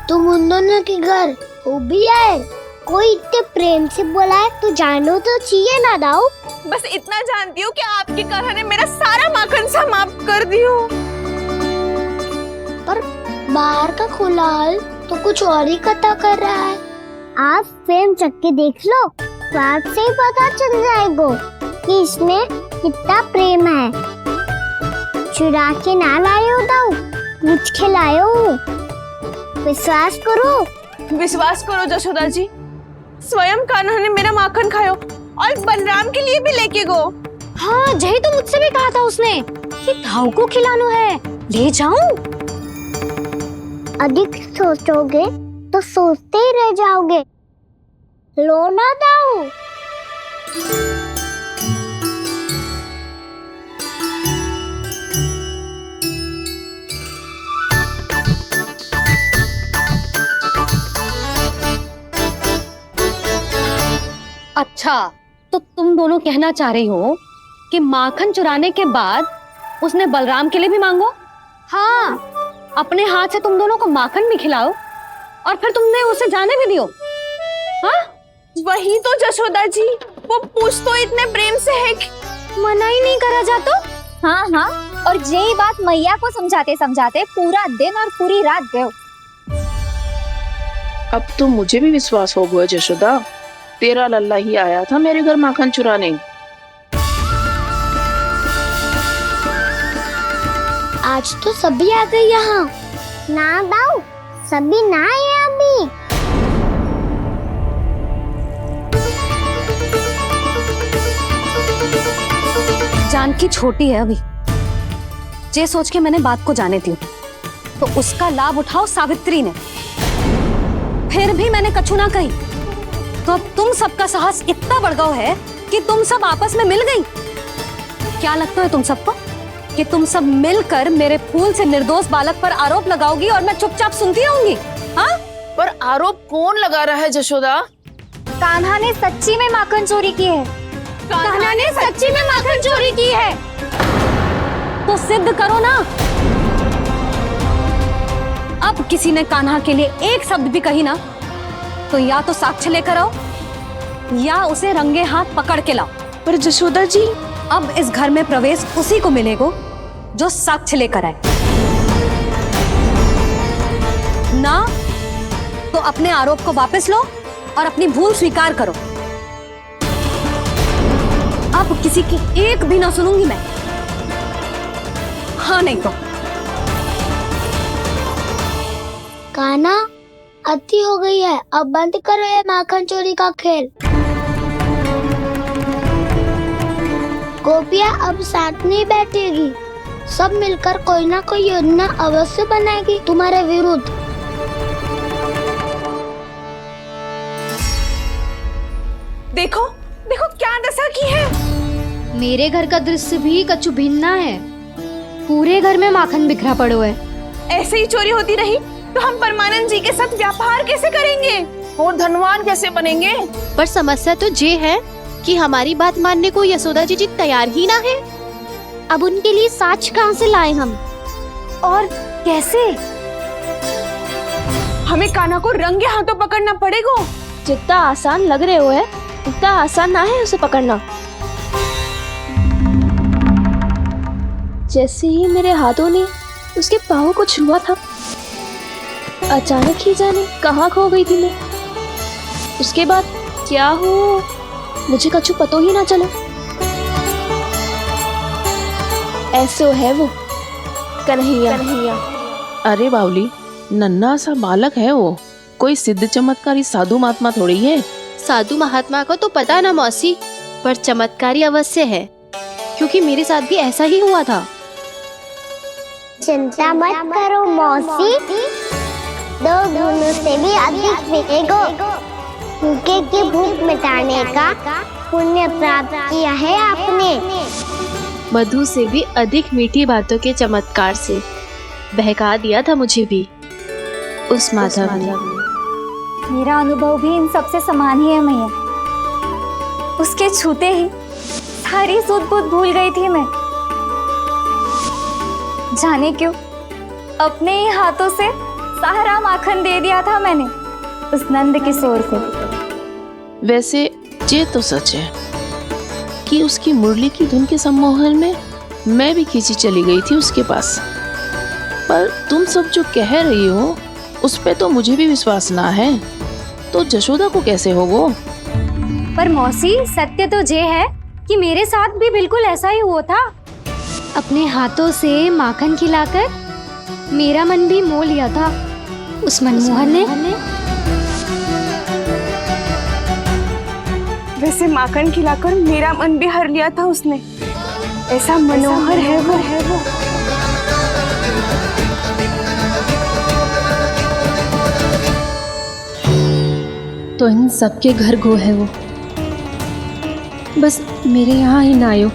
तुम उन दोनों के घर वो भी आए? कोई इतने प्रेम से बोला है तो जानो तो चाहिए ना दाऊ। बस इतना जानती हूँ कि आपके कारण ने मेरा सारा माखन समाप्त कर दियो। पर बाहर का कोलाहल तो कुछ और ही कथा कर रहा है। आप फ्रेम चक के देख लो तो आपसे ही पता चल जाएगा कि इसमें कितना प्रेम है। चुरा के ना लायो दाऊ, मुझ खिलायो। विश्वास करो जशोदा जी, स्वयं कान्हा ने मेरा माखन खायो और बलराम के लिए भी लेके गो। हाँ जही तो मुझसे भी कहा था उसने कि दाऊ को खिलाना है, ले जाऊं। अधिक सोचोगे तो सोचते ही रह जाओगे। लो ना दाऊ। अच्छा तो तुम दोनों कहना चाह रही हो कि माखन चुराने के बाद उसने बलराम के लिए भी मांगो? हाँ, अपने हाथ से तुम दोनों को माखन भी खिलाओ और फिर तुमने उसे जाने भी दियो। हाँ वही तो जशोदा जी, वो पूछ तो इतने प्रेम से है कि मना ही नहीं करा जाता। हाँ हाँ, और यही बात मैया को समझाते समझाते पूरा दिन और पूरी रात गए। अब तो मुझे भी विश्वास हो गया जशोदा, तेरा लल्ला ही आया था मेरे घर माखन चुराने। आज तो सभी आ गए यहाँ। ना दाऊ, सभी ना आए अभी। जानकी छोटी है अभी, जे सोच के मैंने बात को जाने दी तो उसका लाभ उठाओ सावित्री ने। फिर भी मैंने कछु ना कही तो अब तुम सबका साहस इतना बढ़ गया है कि तुम सब आपस में मिल गई। क्या लगता है तुम सबको कि तुम सब मिलकर मेरे फूल से निर्दोष बालक पर आरोप लगाओगी और मैं चुपचाप सुनती रहूंगी? हाँ? पर आरोप कौन लगा रहा है जशोदा? कान्हा ने सच्ची में माखन चोरी की है। कान्हा ने सच्ची में माखन चोरी की है तो सिद्ध करो ना। अब किसी ने कान्हा के लिए एक शब्द भी कही ना तो या तो साक्ष्य लेकर आओ या उसे रंगे हाथ पकड़ के लाओ। पर जशोदा जी, अब इस घर में प्रवेश उसी को मिलेगा जो साक्ष्य लेकर आए। ना तो अपने आरोप को वापस लो और अपनी भूल स्वीकार करो। अब किसी की एक भी ना सुनूंगी मैं। हाँ नहीं तो कान्हा, अति हो गई है, अब बंद करो ये माखन चोरी का खेल। गोपिया अब साथ नहीं बैठेगी, सब मिलकर कोई ना कोई योजना अवश्य बनाएगी तुम्हारे विरुद्ध। देखो देखो क्या दशा की है। मेरे घर का दृश्य भी कछु भिन्न है। पूरे घर में माखन बिखरा पड़ो है। ऐसे ही चोरी होती रही तो हम परमानंद जी के साथ व्यापार कैसे करेंगे और धनवान कैसे बनेंगे? पर समस्या तो ये है कि हमारी बात मानने को यशोदा जी तैयार ही ना है। अब उनके लिए साक्ष्य कहाँ से लाए हम? और कैसे? हमें कान्हा को रंगे हाथों पकड़ना पड़ेगा। जितना आसान लग रहे हो है उतना आसान ना है उसे पकड़ना। जैसे ही मेरे हाथों ने उसके पाँव को छुआ था, अचानक ही जाने कहाँ खो गई थी मैं। उसके बाद क्या हो मुझे कुछ पता ही ना चला। ऐसो है वो कन्हैया। अरे बावली, नन्हा सा बालक है वो, कोई सिद्ध चमत्कारी साधु महात्मा थोड़ी है। साधु महात्मा को तो पता ना मौसी, पर चमत्कारी अवश्य है, क्योंकि मेरे साथ भी ऐसा ही हुआ था। चिंता मत करो मौसी, 2 गुणों से भी अधिक मिलेगा। भूखे की भूख मिटाने का पुण्य प्राप्त किया है आपने। मधु से भी अधिक मीठी बातों के चमत्कार से बहका दिया था मुझे भी उस माधव ने। मेरा अनुभव भी इन सबसे समान ही है मैया। उसके छूते ही सारी सुध बुध भूल गई थी मैं। जाने क्यों अपने ही हाथों से सारा माखन दे दिया था मैंने उस नंद किशोर को। वैसे ये तो सच है कि उसकी मुरली की धुन के सम्मोहन में मैं भी खींची चली गई थी उसके पास। पर तुम सब जो कह रही हो उस पे तो मुझे भी विश्वास ना है, तो जशोदा को कैसे हो वो? पर मौसी सत्य तो ये है कि मेरे साथ भी बिल्कुल ऐसा ही हुआ था। अपने हाथों से माखन खिलाकर मेरा मन भी मोह लिया था उस मनमोहन ने। वैसे माखन खिलाकर मेरा मन भी हर लिया था उसने। ऐसा मनोहर है वो। तो इन सबके घर गो है वो, बस मेरे यहाँ ही ना आयो।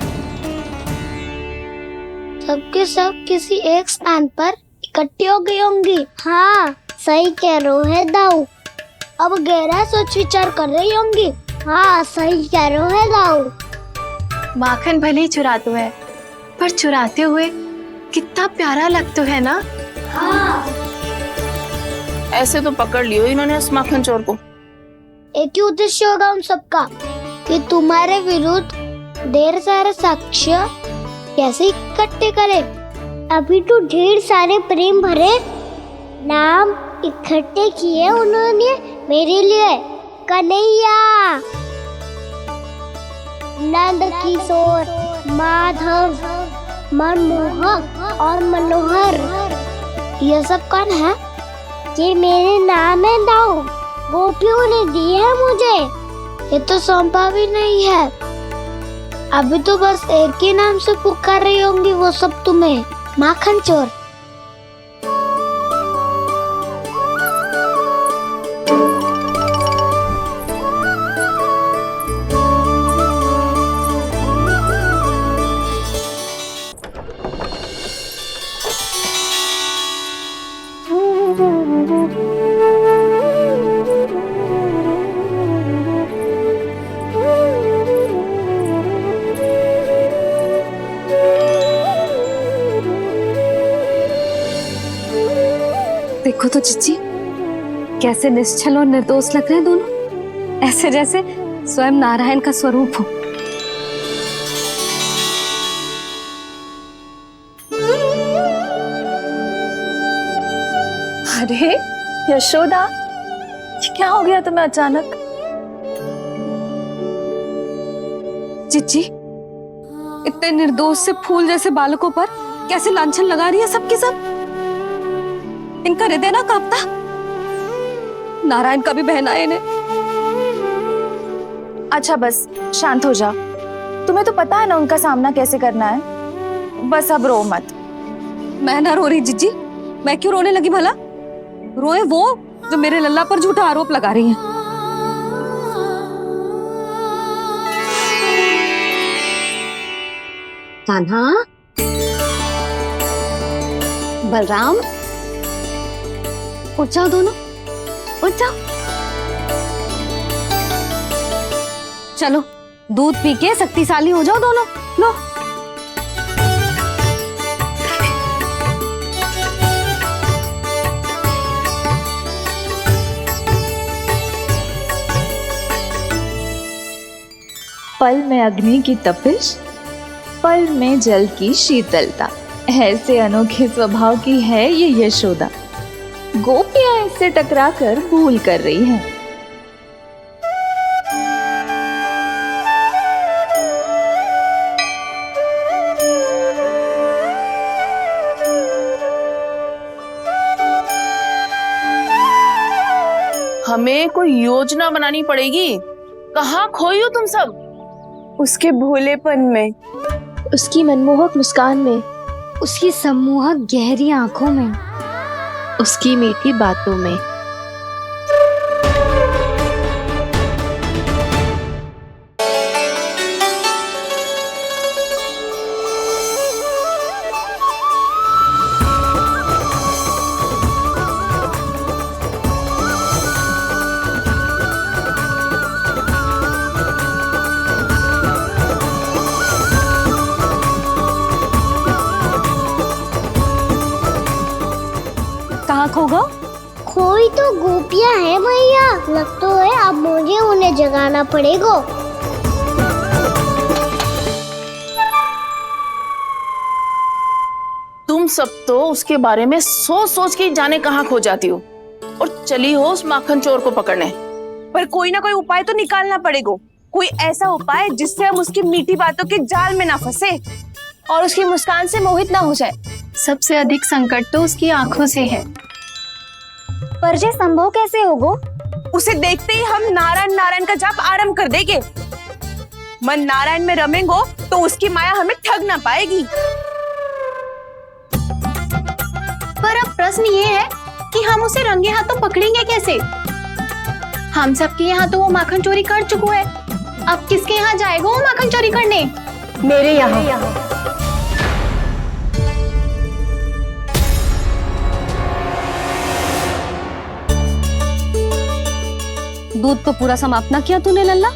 सबके सब किसी एक स्थान पर इकट्ठी हो गई होंगी। हाँ सही कह रहे है दाऊ। अब गहरा सोच विचार कर रही होंगी। हाँ सही कह रहे है दाऊ। माखन भले ही चुराते है, पर चुराते हुए कितना प्यारा लगता है ना। ऐसे तो पकड़ लियो इन्होंने उस माखन चोर को। एक ही उद्देश्य होगा उन सबका कि तुम्हारे विरुद्ध ढेर सारे साक्ष्य कैसे इकट्ठे करे। अभी तो ढेर सारे प्रेम भरे नाम इकट्ठे किए उन्होंने मेरे लिए। कन्हैया, नंद किशोर, माधव, मनमोहक और मनोहर, ये सब कौन है? ये मेरे नाम है दाऊ। गोपियों ने दी है मुझे, ये तो सौंपा भी नहीं है। अभी तो बस एक ही नाम से पुकार रही होंगी वो सब तुम्हें, माखन चोर। देखो तो चिच्ची, कैसे निश्चल और निर्दोष लग रहे हैं दोनों, ऐसे जैसे स्वयं नारायण का स्वरूप हो। अरे यशोदा, ये क्या हो गया तुम्हें अचानक? चिच्ची, इतने निर्दोष से फूल जैसे बालकों पर कैसे लांछन लगा रही है सबके सब। इनका हृदय ना कांपता? नारायण का भी बहना है इन्हें। अच्छा बस शांत हो जाओ, तुम्हें तो पता है ना उनका सामना कैसे करना है। बस अब रो मत। मैं ना रो रही जिज्जी, मैं क्यों रोने लगी भला? रोए वो जो मेरे लल्ला पर झूठा आरोप लगा रही हैं। कान्हा, बलराम, उठ जाओ दोनों, उठ जाओ। चलो दूध पी के शक्तिशाली हो जाओ दोनों। लो। पल में अग्नि की तपिश, पल में जल की शीतलता, ऐसे अनोखे स्वभाव की है ये यशोदा। गोपियां इससे टकराकर भूल कर रही हैं। हमें कोई योजना बनानी पड़ेगी। कहाँ खोई हो तुम सब? उसके भोलेपन में, उसकी मनमोहक मुस्कान में, उसकी सम्मोहक गहरी आंखों में, उसकी मीठी बातों में। कहाँ खो गो? कोई तो गोपियां है भैया, लग तो है अब मुझे उन्हें जगाना पड़ेगा। तुम सब तो उसके बारे में सोच सोच के जाने कहाँ खो जाती हो और चली हो उस माखन चोर को पकड़ने। पर कोई ना कोई उपाय तो निकालना पड़ेगा, कोई ऐसा उपाय जिससे हम उसकी मीठी बातों के जाल में ना फंसे और उसकी मुस्कान से मोहित ना हो जाए। सबसे अधिक संकट तो उसकी आंखों से है। पर ये संभव कैसे होगो? उसे देखते ही हम नारायण नारायण का जाप आरंभ कर देंगे। मन नारायण में रमेंगो तो उसकी माया हमें ठग ना पाएगी। पर अब प्रश्न ये है कि हम उसे रंगे हाथों पकड़ेंगे कैसे? हम सबके यहाँ तो वो माखन चोरी कर चुका है, अब किसके यहाँ जाएगा वो माखन चोरी करने? मेरे यहाँ। दूध तो पूरा समाप्त ना किया तूने लल्ला।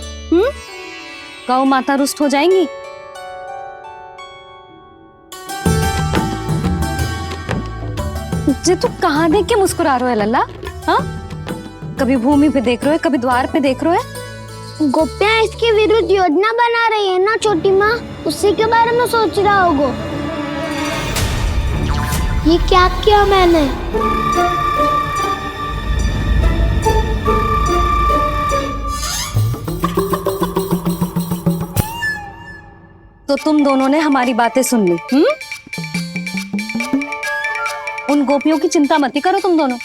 गौ माता रुष्ट हो जाएंगी। जे तू कहाँ देख के मुस्कुरा रहे हो लल्ला? हाँ, कभी भूमि पे देख रहे हो, कभी द्वार पे देख रहे हो। गोपियां इसके विरुद्ध योजना बना रही है ना छोटी माँ, उसी के बारे में सोच रहा होगा। ये क्या किया मैंने? तो तुम दोनों ने हमारी बातें सुन ली। उन गोपियों की चिंता मत करो तुम दोनों,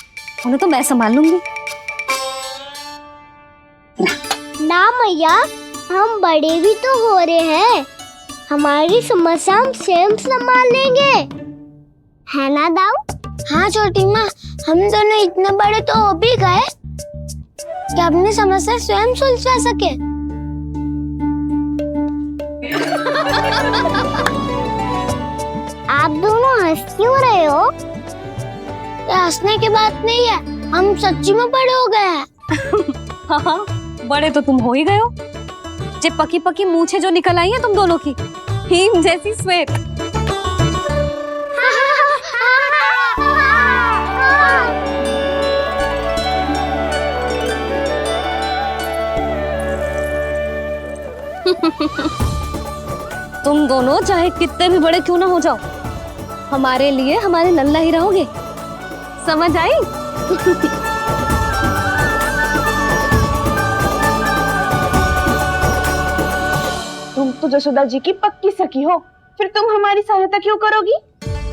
उन्हें तो मैं संभाल लूंगी। ना मैया, हम बड़े भी तो हो रहे हैं, हमारी समस्या हम स्वयं संभाल लेंगे, है ना दाऊ? हाँ छोटी माँ, हम दोनों इतने बड़े तो हो भी गए कि अपनी समस्या स्वयं सुलझा सके। आप दोनों हंस क्यों रहे हो? ये हंसने की बात नहीं है, हम सच्ची में बड़े हो गए हैं। हाँ, बड़े तो तुम हो ही गए हो। जे पकी पकी मूछें जो निकल आई हैं तुम दोनों की, हिम जैसी श्वेत। तुम दोनों चाहे कितने भी बड़े क्यों ना हो जाओ, हमारे लिए हमारे लल्ला ही रहोगे, समझ आई? तुम तो जसोदा जी की पक्की सखी हो, फिर तुम हमारी सहायता क्यों करोगी?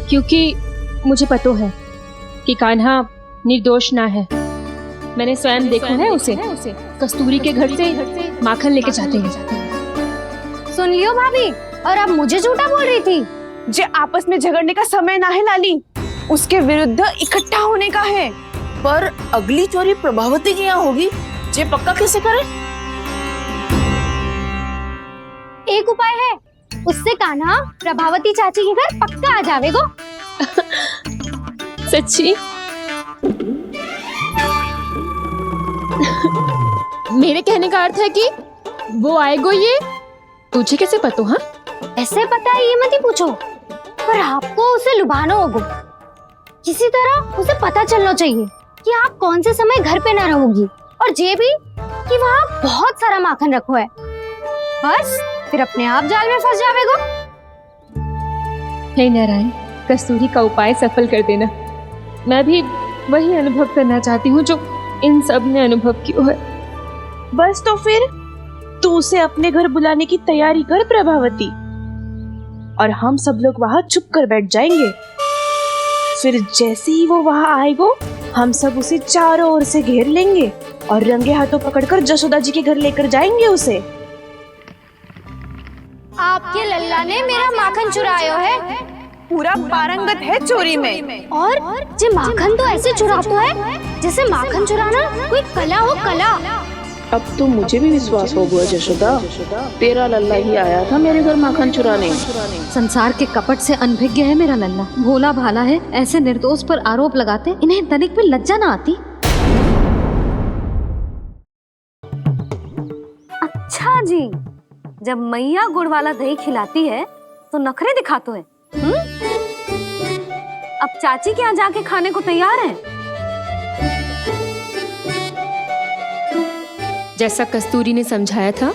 क्योंकि मुझे पता है कि कान्हा निर्दोष ना है। मैंने स्वयं देखा है उसे कस्तूरी के घर से माखन लेके जाते हैं। सुन लियो भाभी, और अब मुझे झूठा बोल रही थी। जे आपस में झगड़ने का समय ना है लाली, उसके विरुद्ध इकट्ठा होने का है। पर अगली चोरी प्रभावती की यहाँ होगी, जे पक्का कैसे करे? एक उपाय है, उससे कान्हा प्रभावती चाची के घर पक्का आ जावेगो। सच्ची? मेरे कहने का अर्थ है कि वो आएगो, ये तुझे कैसे पता? हाँ, ऐसे पता है ये मत ही पूछो, पर आपको उसे लुभाना होगा। किसी तरह उसे पता चलना चाहिए कि आप कौन से समय घर पे ना रहोगी, और ये भी कि वहाँ बहुत सारा माखन रखो है। बस फिर अपने आप जाल में फंस जावेगो। हे नारायण, कस्तूरी का उपाय सफल कर देना। मैं भी वही अनुभव करना चाहती हूँ जो इन सब ने अनुभव किया है। बस तो फिर तू उसे अपने घर बुलाने की तैयारी कर प्रभावती, और हम सब लोग वहाँ चुप कर बैठ जाएंगे। फिर जैसे ही वो वहाँ आएगा, हम सब उसे चारों ओर से घेर लेंगे और रंगे हाथों पकड़कर जसोदा जी के घर लेकर जाएंगे उसे। आपके लल्ला ने मेरा माखन चुराया है, पूरा पारंगत है चोरी में। और जे माखन तो ऐसे चुराता है जैसे माखन चुराना कोई कला हो, कला। अब तो मुझे भी विश्वास हो गया जशोदा, तेरा लल्ला ही आया था मेरे घर माखन चुराने। संसार के कपट से अनभिज्ञ है मेरा लल्ला, भोला भाला है। ऐसे निर्दोष पर आरोप लगाते इन्हें तनिक भी लज्जा ना आती। अच्छा जी, जब मैया गुड़ वाला दही खिलाती है तो नखरे दिखाते हैं। अब चाची के यहाँ जाके खाने को तैयार हैं। जैसा कस्तूरी ने समझाया था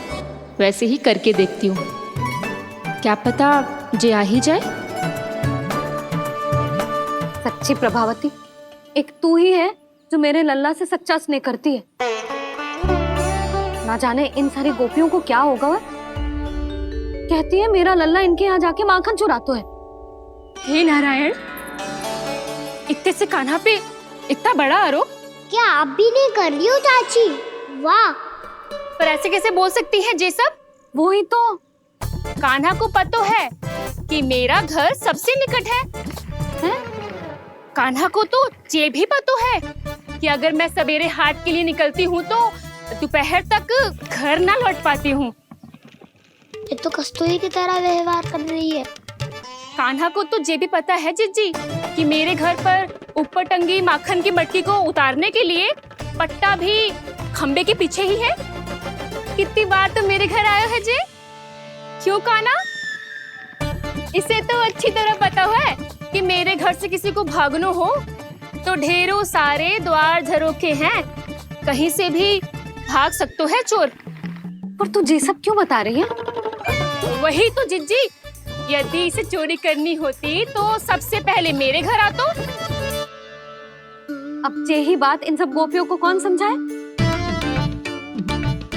वैसे ही करके देखती हूँ, क्या पता जे आ ही जाए। सच्ची प्रभावती, एक तू ही है जो मेरे लल्ला से सच्चा स्नेह करती है। ना जाने इन सारी गोपियों को क्या होगा। वह कहती है मेरा लल्ला इनके यहाँ जाके माखन चुराता है। हे नारायण, इतने से कान्हा पे इतना बड़ा आरोप। क्या आप भी नहीं कर रही हो चाची? वाह, पर ऐसे कैसे बोल सकती है जे सब? वो ही तो। कान्हा को पता है कि मेरा घर सबसे निकट है? कान्हा को तो ये भी पता है कि अगर मैं सवेरे हाट के लिए निकलती हूँ तो दोपहर तक घर ना लौट पाती हूँ। ये तो कस्तूरी की तरह व्यवहार कर रही है। कान्हा को तो ये भी पता है जिज्जी कि मेरे घर पर ऊपर टंगी माखन की मटकी को उतारने के लिए पट्टा भी खंबे के पीछे ही है। कितनी बार तो मेरे घर आयो है जे। क्यों कान्हा? इसे तो अच्छी तरह पता है कि मेरे घर से किसी को भागना हो तो ढेरों सारे द्वार झरोखे हैं, कहीं से भी भाग सकते है चोर। पर तू ये सब क्यों बता रही है? वही तो जिज्जी, यदि इसे चोरी करनी होती तो सबसे पहले मेरे घर आतो। अब यही बात इन सब गोपियों को कौन समझाए?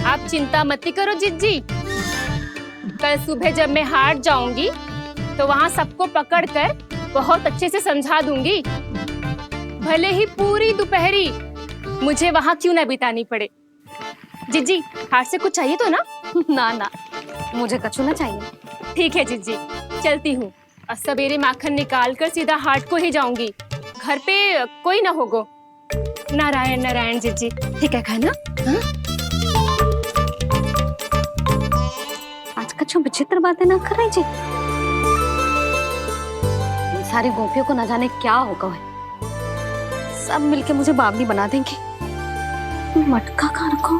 आप चिंता मत करो जिज्जी, कल सुबह जब मैं हाट जाऊंगी तो वहाँ सबको पकड़कर बहुत अच्छे से समझा दूंगी। भले ही पूरी दोपहरी मुझे वहाँ क्यों ना बितानी पड़े। जिज्जी, हाट से कुछ चाहिए तो ना? ना ना, मुझे कछु ना चाहिए। ठीक है जिज्जी, चलती हूँ। और सवेरे माखन निकाल कर सीधा हाट को ही जाऊंगी, घर पे कोई ना होगो। नारायण नारायण जिज्जी, ठीक है खाना? आज कछु विचित्र बातें ना कर रही जी। इन सारी गोपियों को न जाने क्या होगा है। सब मिलके मुझे बावली बना देंगे। मटका कहाँ रखो?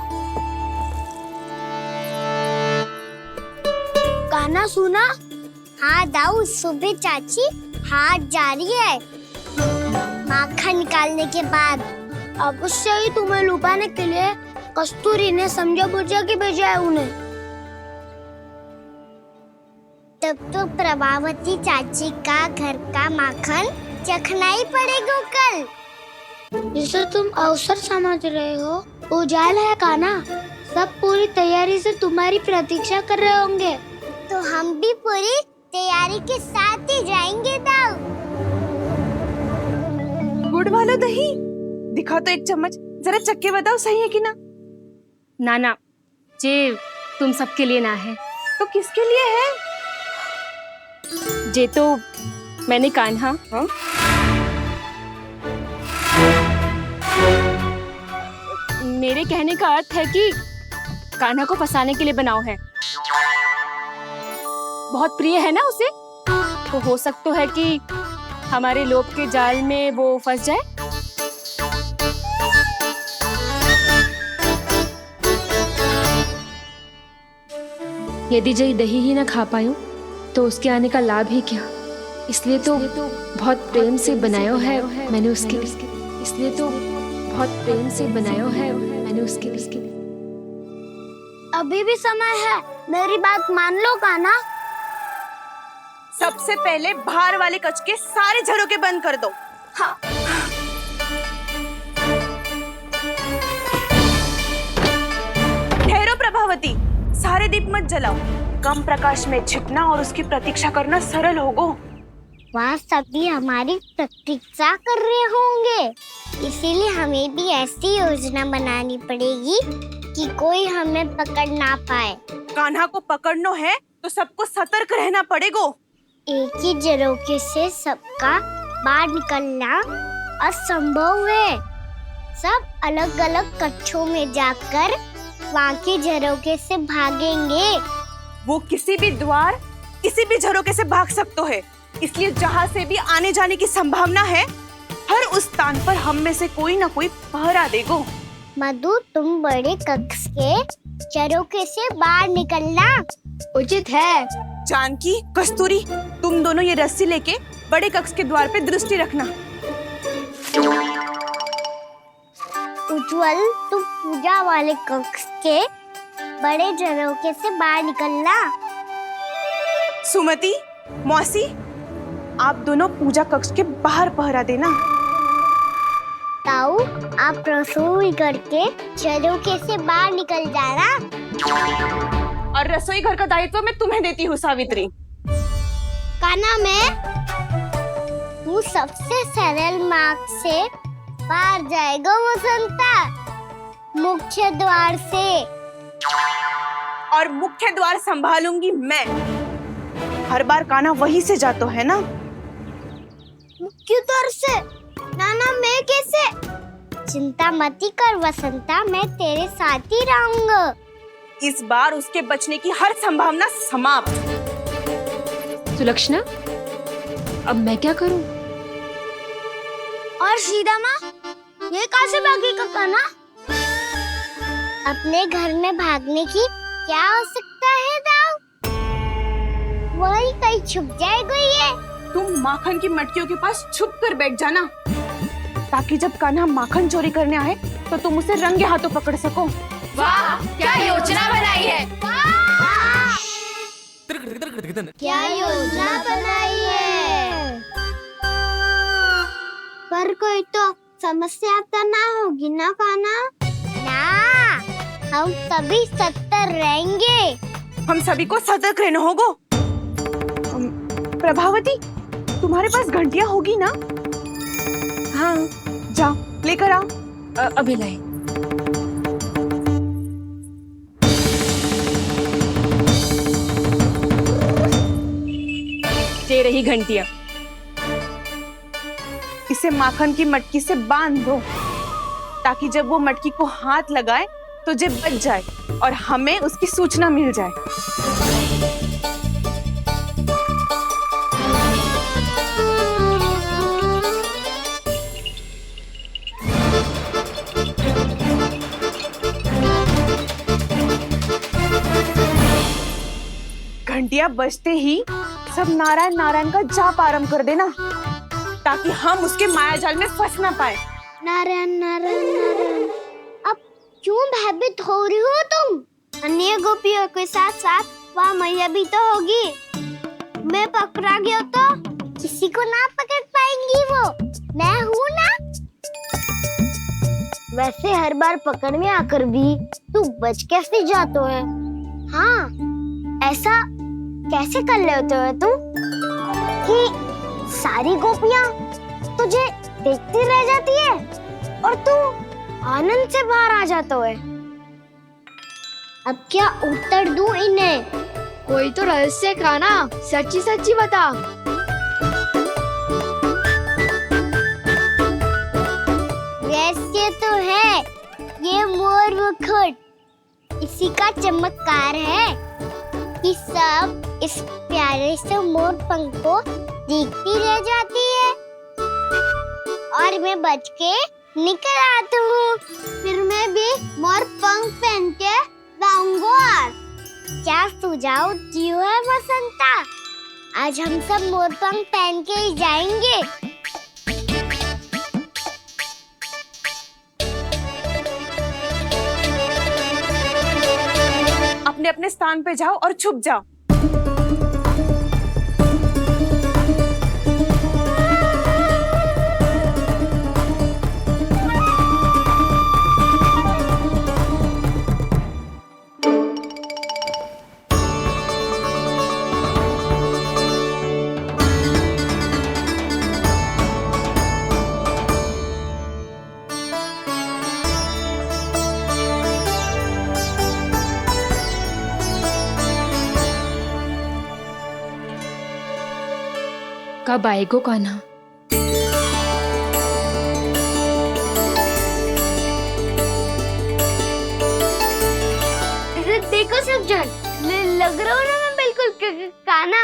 गाना सुना? हाँ दाऊ, सुबह चाची हाट जा रही है माखन निकालने के बाद। अवश्य ही तुम्हें लुभाने के लिए कस्तूरी ने समझा बुझा के भेजा है उन्हें। तब तो प्रभावती चाची का घर का माखन चखना ही पड़ेगा कल। जिसे तुम अवसर समझ रहे हो, उजाल है कान्हा। सब पूरी तैयारी से तुम्हारी प्रतीक्षा कर रहे होंगे। तो हम भी पूरी तैयारी के साथ ही जाएंगे दाऊ। गुड़ वाला दही दिखाओ तो एक चम्मच, जरा चक्के बताओ सही है कि ना? ना ना, जे तुम सबके लिए ना है। तो किसके लिए है? जे तो मैंने कान्हा मेरे कहने का अर्थ है कि कान्हा को फंसाने के लिए बनाओ है। बहुत प्रिय है ना उसे, तो हो सकता है कि हमारे लोभ के जाल में वो फंस जाए। यदि जय दही ही ना खा पायूं तो उसके आने का लाभ ही क्या। इसलिए तो बहुत प्रेम से बनाया है मैंने उसके लिए। इसलिए तो बहुत प्रेम से बनाया है मैंने उसके लिए। अभी भी समय है, मेरी बात मान लो कान्हा। सबसे पहले बाहर वाले कच के सारे झरोके बंद कर दो। हाँ। ठहरो प्रभावती, सारे दीप मत जलाओ। कम प्रकाश में छिपना और उसकी प्रतीक्षा करना सरल होगो। वहाँ सभी हमारी प्रतीक्षा कर रहे होंगे, इसीलिए हमें भी ऐसी योजना बनानी पड़ेगी कि कोई हमें पकड़ ना पाए। कान्हा को पकड़ना है तो सबको सतर्क रहना पड़ेगा। एक ही झरोखे से सबका बाहर निकलना असंभव है। सब अलग अलग कक्षों में जाकर वहाँ के झरोखे से भागेंगे। वो किसी भी द्वार, किसी भी झरोखे से भाग सकते है, इसलिए जहाँ से भी आने जाने की संभावना है, हर उस स्थान पर हम में से कोई ना कोई पहरा देगो। मधु, तुम बड़े कक्ष के झरोखे से बाहर निकलना उचित है। जानकी, कस्तूरी, तुम दोनों ये रस्सी लेके बड़े कक्ष के द्वार पे दृष्टि रखना। उज्जवल, तुम पूजा वाले कक्ष के बड़े झरोखे से बाहर निकलना। सुमति, मौसी, आप दोनों पूजा कक्ष के बाहर पहरा देना। ताऊ, आप रसोई करके झरोखे से बाहर निकल जाना। और रसोई घर का दायित्व मैं तुम्हें देती हूँ सावित्री। कान्हा, मैं तू सबसे सरल मार्ग से बाहर जाएगा वसंता, मुख्य द्वार से। और मुख्य द्वार संभालूंगी मैं। हर बार कान्हा वहीं से जाता है ना। मुख्य द्वार से? नाना, मैं कैसे? चिंता मत कर वसंता, मैं तेरे साथ ही रहूंगा। इस बार उसके बचने की हर संभावना समाप्त। सुलक्षणा, अब मैं क्या करूं? और सीधा माँ, ये कहाँ से भागेगा कान्हा? अपने घर में भागने की क्या हो सकता है दाऊ? वही कहीं छुप जाएगा ये। तुम माखन की मटकियों के पास छुप कर बैठ जाना, ताकि जब कान्हा माखन चोरी करने आए तो तुम उसे रंगे हाथों पकड़ सको। वाह, क्या योजना बनाई है। क्या योजना बनाई है? पर कोई तो समस्या तो ना होगी ना कान्हा? ना, हम सभी सतर्क रहेंगे। हम सभी को सतर्क रहना होगा। प्रभावती, तुम्हारे पास घंटियां होगी ना? हाँ, जाओ लेकर आओ। अभी लाई। ये रही घंटियां। इसे माखन की मटकी से बांध दो, ताकि जब वो मटकी को हाथ लगाए तो जे बच जाए और हमें उसकी सूचना मिल जाए। घंटियां बजते ही सब नारायण नारायण का जाप आरंभ कर देना, ताकि हम उसके मायाजाल में फंस ना पाए। नारायण नारायण नारायण। अब क्यों भयभीत हो रही हो तुम? अन्य गोपियों के साथ साथ वहाँ मैया भी तो होगी। मैं पकड़ा गया तो किसी को ना पकड़ पाएंगी वो। मैं हूँ ना। वैसे हर बार पकड़ में आकर भी तू बच कैसे जाता है? हाँ, ऐसा कैसे कर लेते हो तुम कि सारी गोपियां तुझे देखती रह जाती है और तू आनंद से बाहर आ जाता है? अब क्या उत्तर दूं इन्हें? कोई तो रहस्य कान्हा, सच्ची सच्ची बता। रहस्य तो है, ये मोर मुकुट इसी का चमत्कार है कि सब इस प्यारे से मोर पंख को देखती रह जाती है और मैं बच के निकल आता हूँ। फिर मैं भी मोर पंख पहन के गाऊंगा। क्या सुझाव दियो है वसंता? आज हम सब मोर पंख पहन के ही जाएंगे। अपने अपने स्थान पे जाओ और छुप जाओ। कब आएगो कान्हा? देखो सब जन, लग रहा हूँ ना मैं बिल्कुल कान्हा।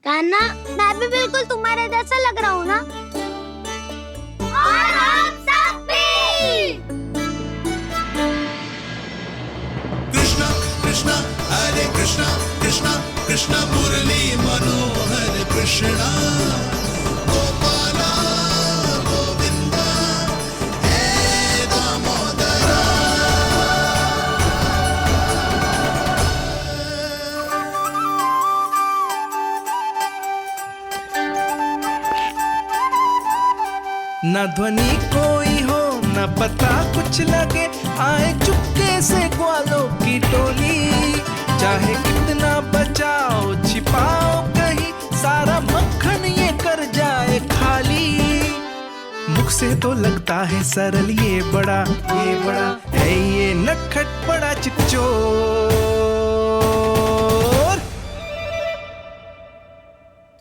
कान्हा, मैं भी बिल्कुल तुम्हारे जैसा लग रहा हूँ ना? और हम सब भी। कृष्णा कृष्णा हरे कृष्णा कृष्णा कृष्णा मुरली मनोहर कृष्णा गोपाला गोविंदा हे दामोदर ना ध्वनि कोई हो ना पता कुछ लगे, आए चुपके से ग्वालों की टोली। चाहे कितना बचाओ छिपाओ कहीं, सारा मक्खन ये कर जाए खाली। मुख से तो लगता है सरल, ये बड़ा है ये नटखट बड़ा चिकचोर।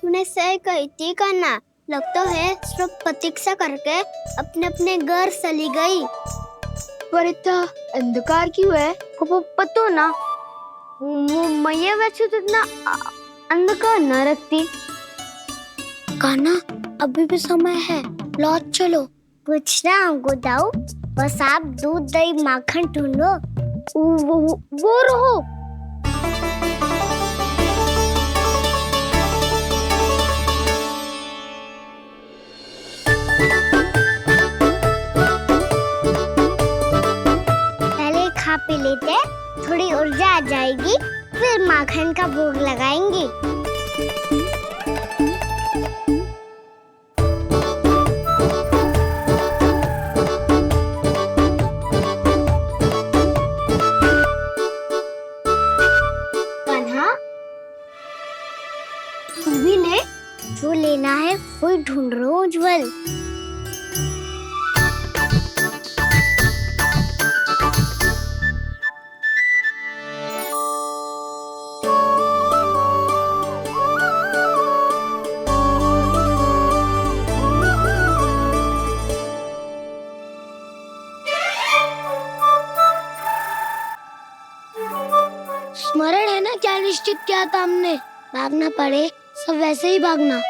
तूने सही कही थी कान्हा, लगता है सिर्फ प्रतीक्षा करके अपने अपने घर चली गई। पर इतना अंधकार क्यों है? पतो ना, मैया वैसे तो इतना अंधकार न रखती। कान्हा अभी भी समय है, लौट चलो। कुछ ना हमको दाऊ, बस आप दूध दही माखन ढूंढो। वो रहो। पहले खा पी लेते, थोड़ी ऊर्जा आ जाएगी, फिर माखन का भोग लगाएंगे। तू भी ले, जो लेना है वही ढूंढ रहा हूँ उज्जवल। स्मरण है ना क्या निश्चित किया था हमने? भागना पड़े सब वैसे ही भागना।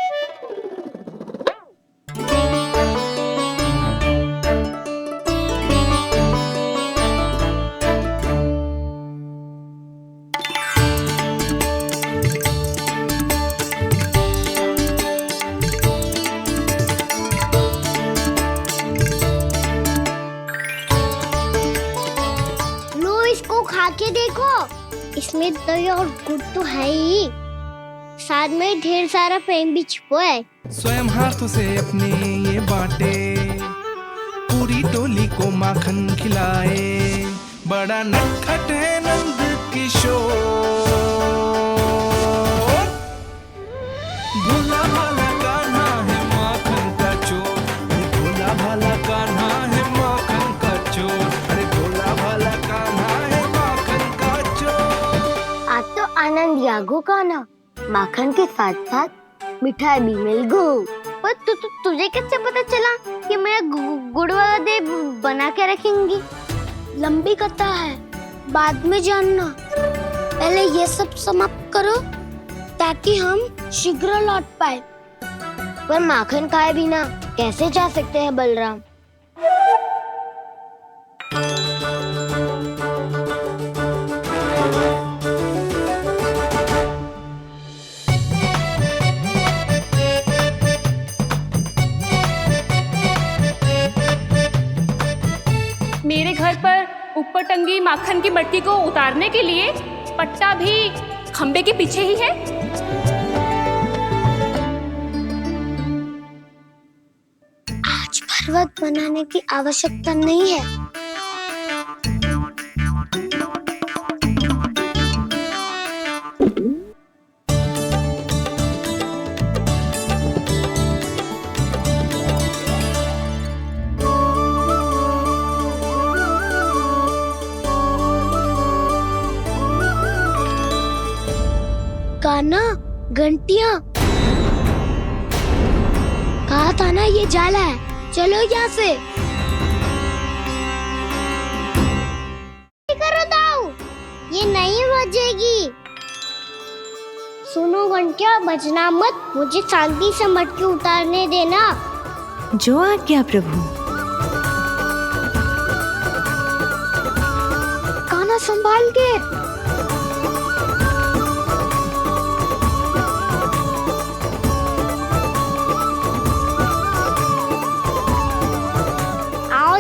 लो इसको खा के देखो, इसमें दही और गुड़ तो है ही, साथ में ढेर सारा प्रेम भी छिपा है। स्वयं हाथों से अपने ये बांटे, पूरी टोली को माखन खिलाए। बड़ा नटखट है नंद किशोर, भोला भाला कान्हा है माखन का चोर। अरे भोला भाला कान्हा है माखन का चोर। अरे भोला भाला कान्हा है माखन का चोर। आज तो आनंद यागो का ना, माखन के साथ साथ मिठाई भी मिल गई। पर तुझे कैसे पता चला कि मैं गुड़ वाला दे बना के रखेंगी? लंबी कथा है, बाद में जानना। पहले ये सब समाप्त करो ताकि हम शीघ्र लौट पाए। पर माखन खाए बिना कैसे जा सकते हैं बलराम? मेरे घर पर ऊपर टंगी माखन की मटकी को उतारने के लिए पट्टा भी खंबे के पीछे ही है। आज पर्वत बनाने की आवश्यकता नहीं है। कान्हा, घंटियां, कहा था ना ये जाला है, चलो यहाँ से। करो दाऊ, ये नहीं बजेगी। सुनो घंटिया, बजना मत, मुझे शांति से मटकी उतारने देना। जो आज्ञा प्रभु। कान्हा संभाल के।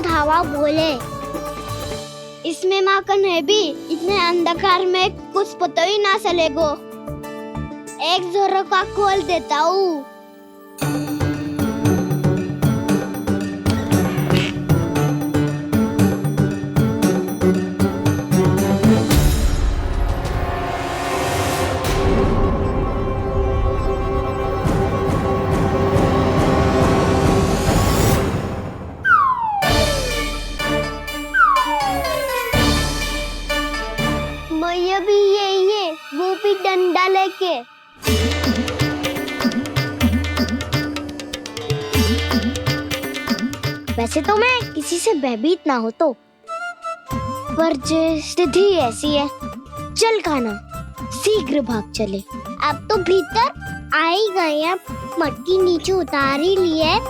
धावा बोले, इसमें माखन है भी, इतने अंधकार में कुछ पता ही ना चलेगो। एक जोरों का खोल देता हूँ। वैसे तो मैं किसी से भयभीत ना हो तो, पर स्थिति ऐसी है। चल कान्हा, शीघ्र भाग चले। अब तो भीतर आ ही गए हैं, मटकी नीचे उतार ही ली है,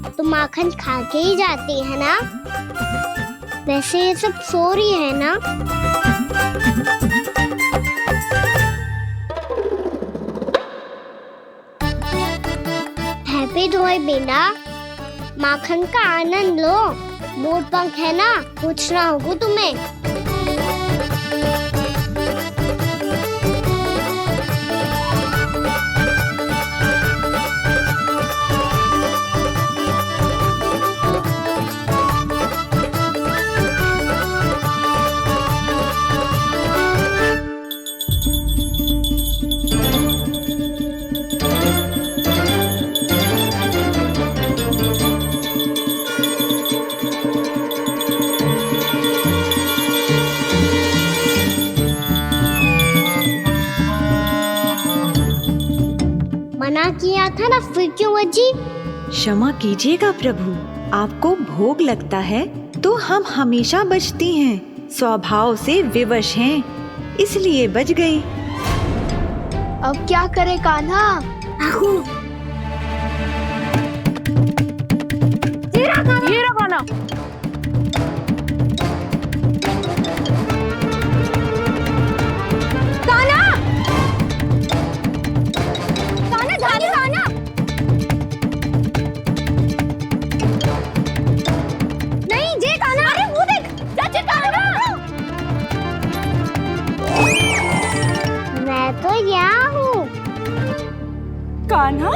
तो माखन खा के ही जाते हैं ना। वैसे ये सब सो रही है ना। हैप्पी धोए बिना माखन का आनंद लो। मोर पंख है ना, पूछना होगा तुम्हें। मना किया था ना, फिर क्यों अजी? क्षमा कीजिएगा प्रभु, आपको भोग लगता है तो हम हमेशा बचती हैं, स्वभाव से विवश हैं, इसलिए बच गई। अब क्या करे कान्हा? ये रहा कान्हा। मैं तो यहाँ हूँ। कान्हा,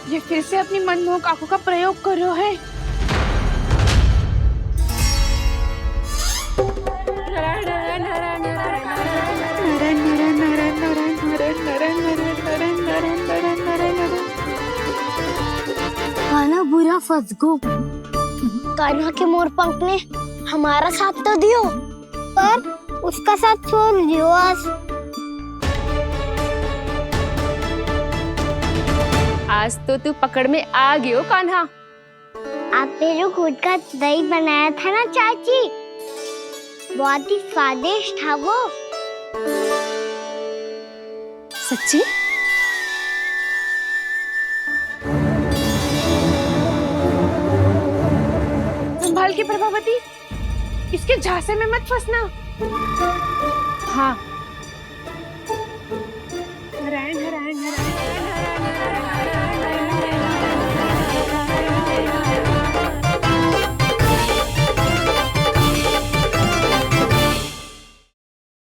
ये फिर से अपनी मनमोहक आंखों का प्रयोग कर रहे है। कान्हा बुरा फंस गो। कान्हा के मोर पंख ने हमारा साथ तो दियो, पर उसका साथ छोड़ दियो आज। आज तो तू पकड़ में आ गयो कान्हा। आपने जो खुद का दही बनाया था ना चाची, बहुत ही स्वादिष्ट था वो। सच्ची? संभाल के प्रभावती, इसके झांसे में मत फंसना। हाँ,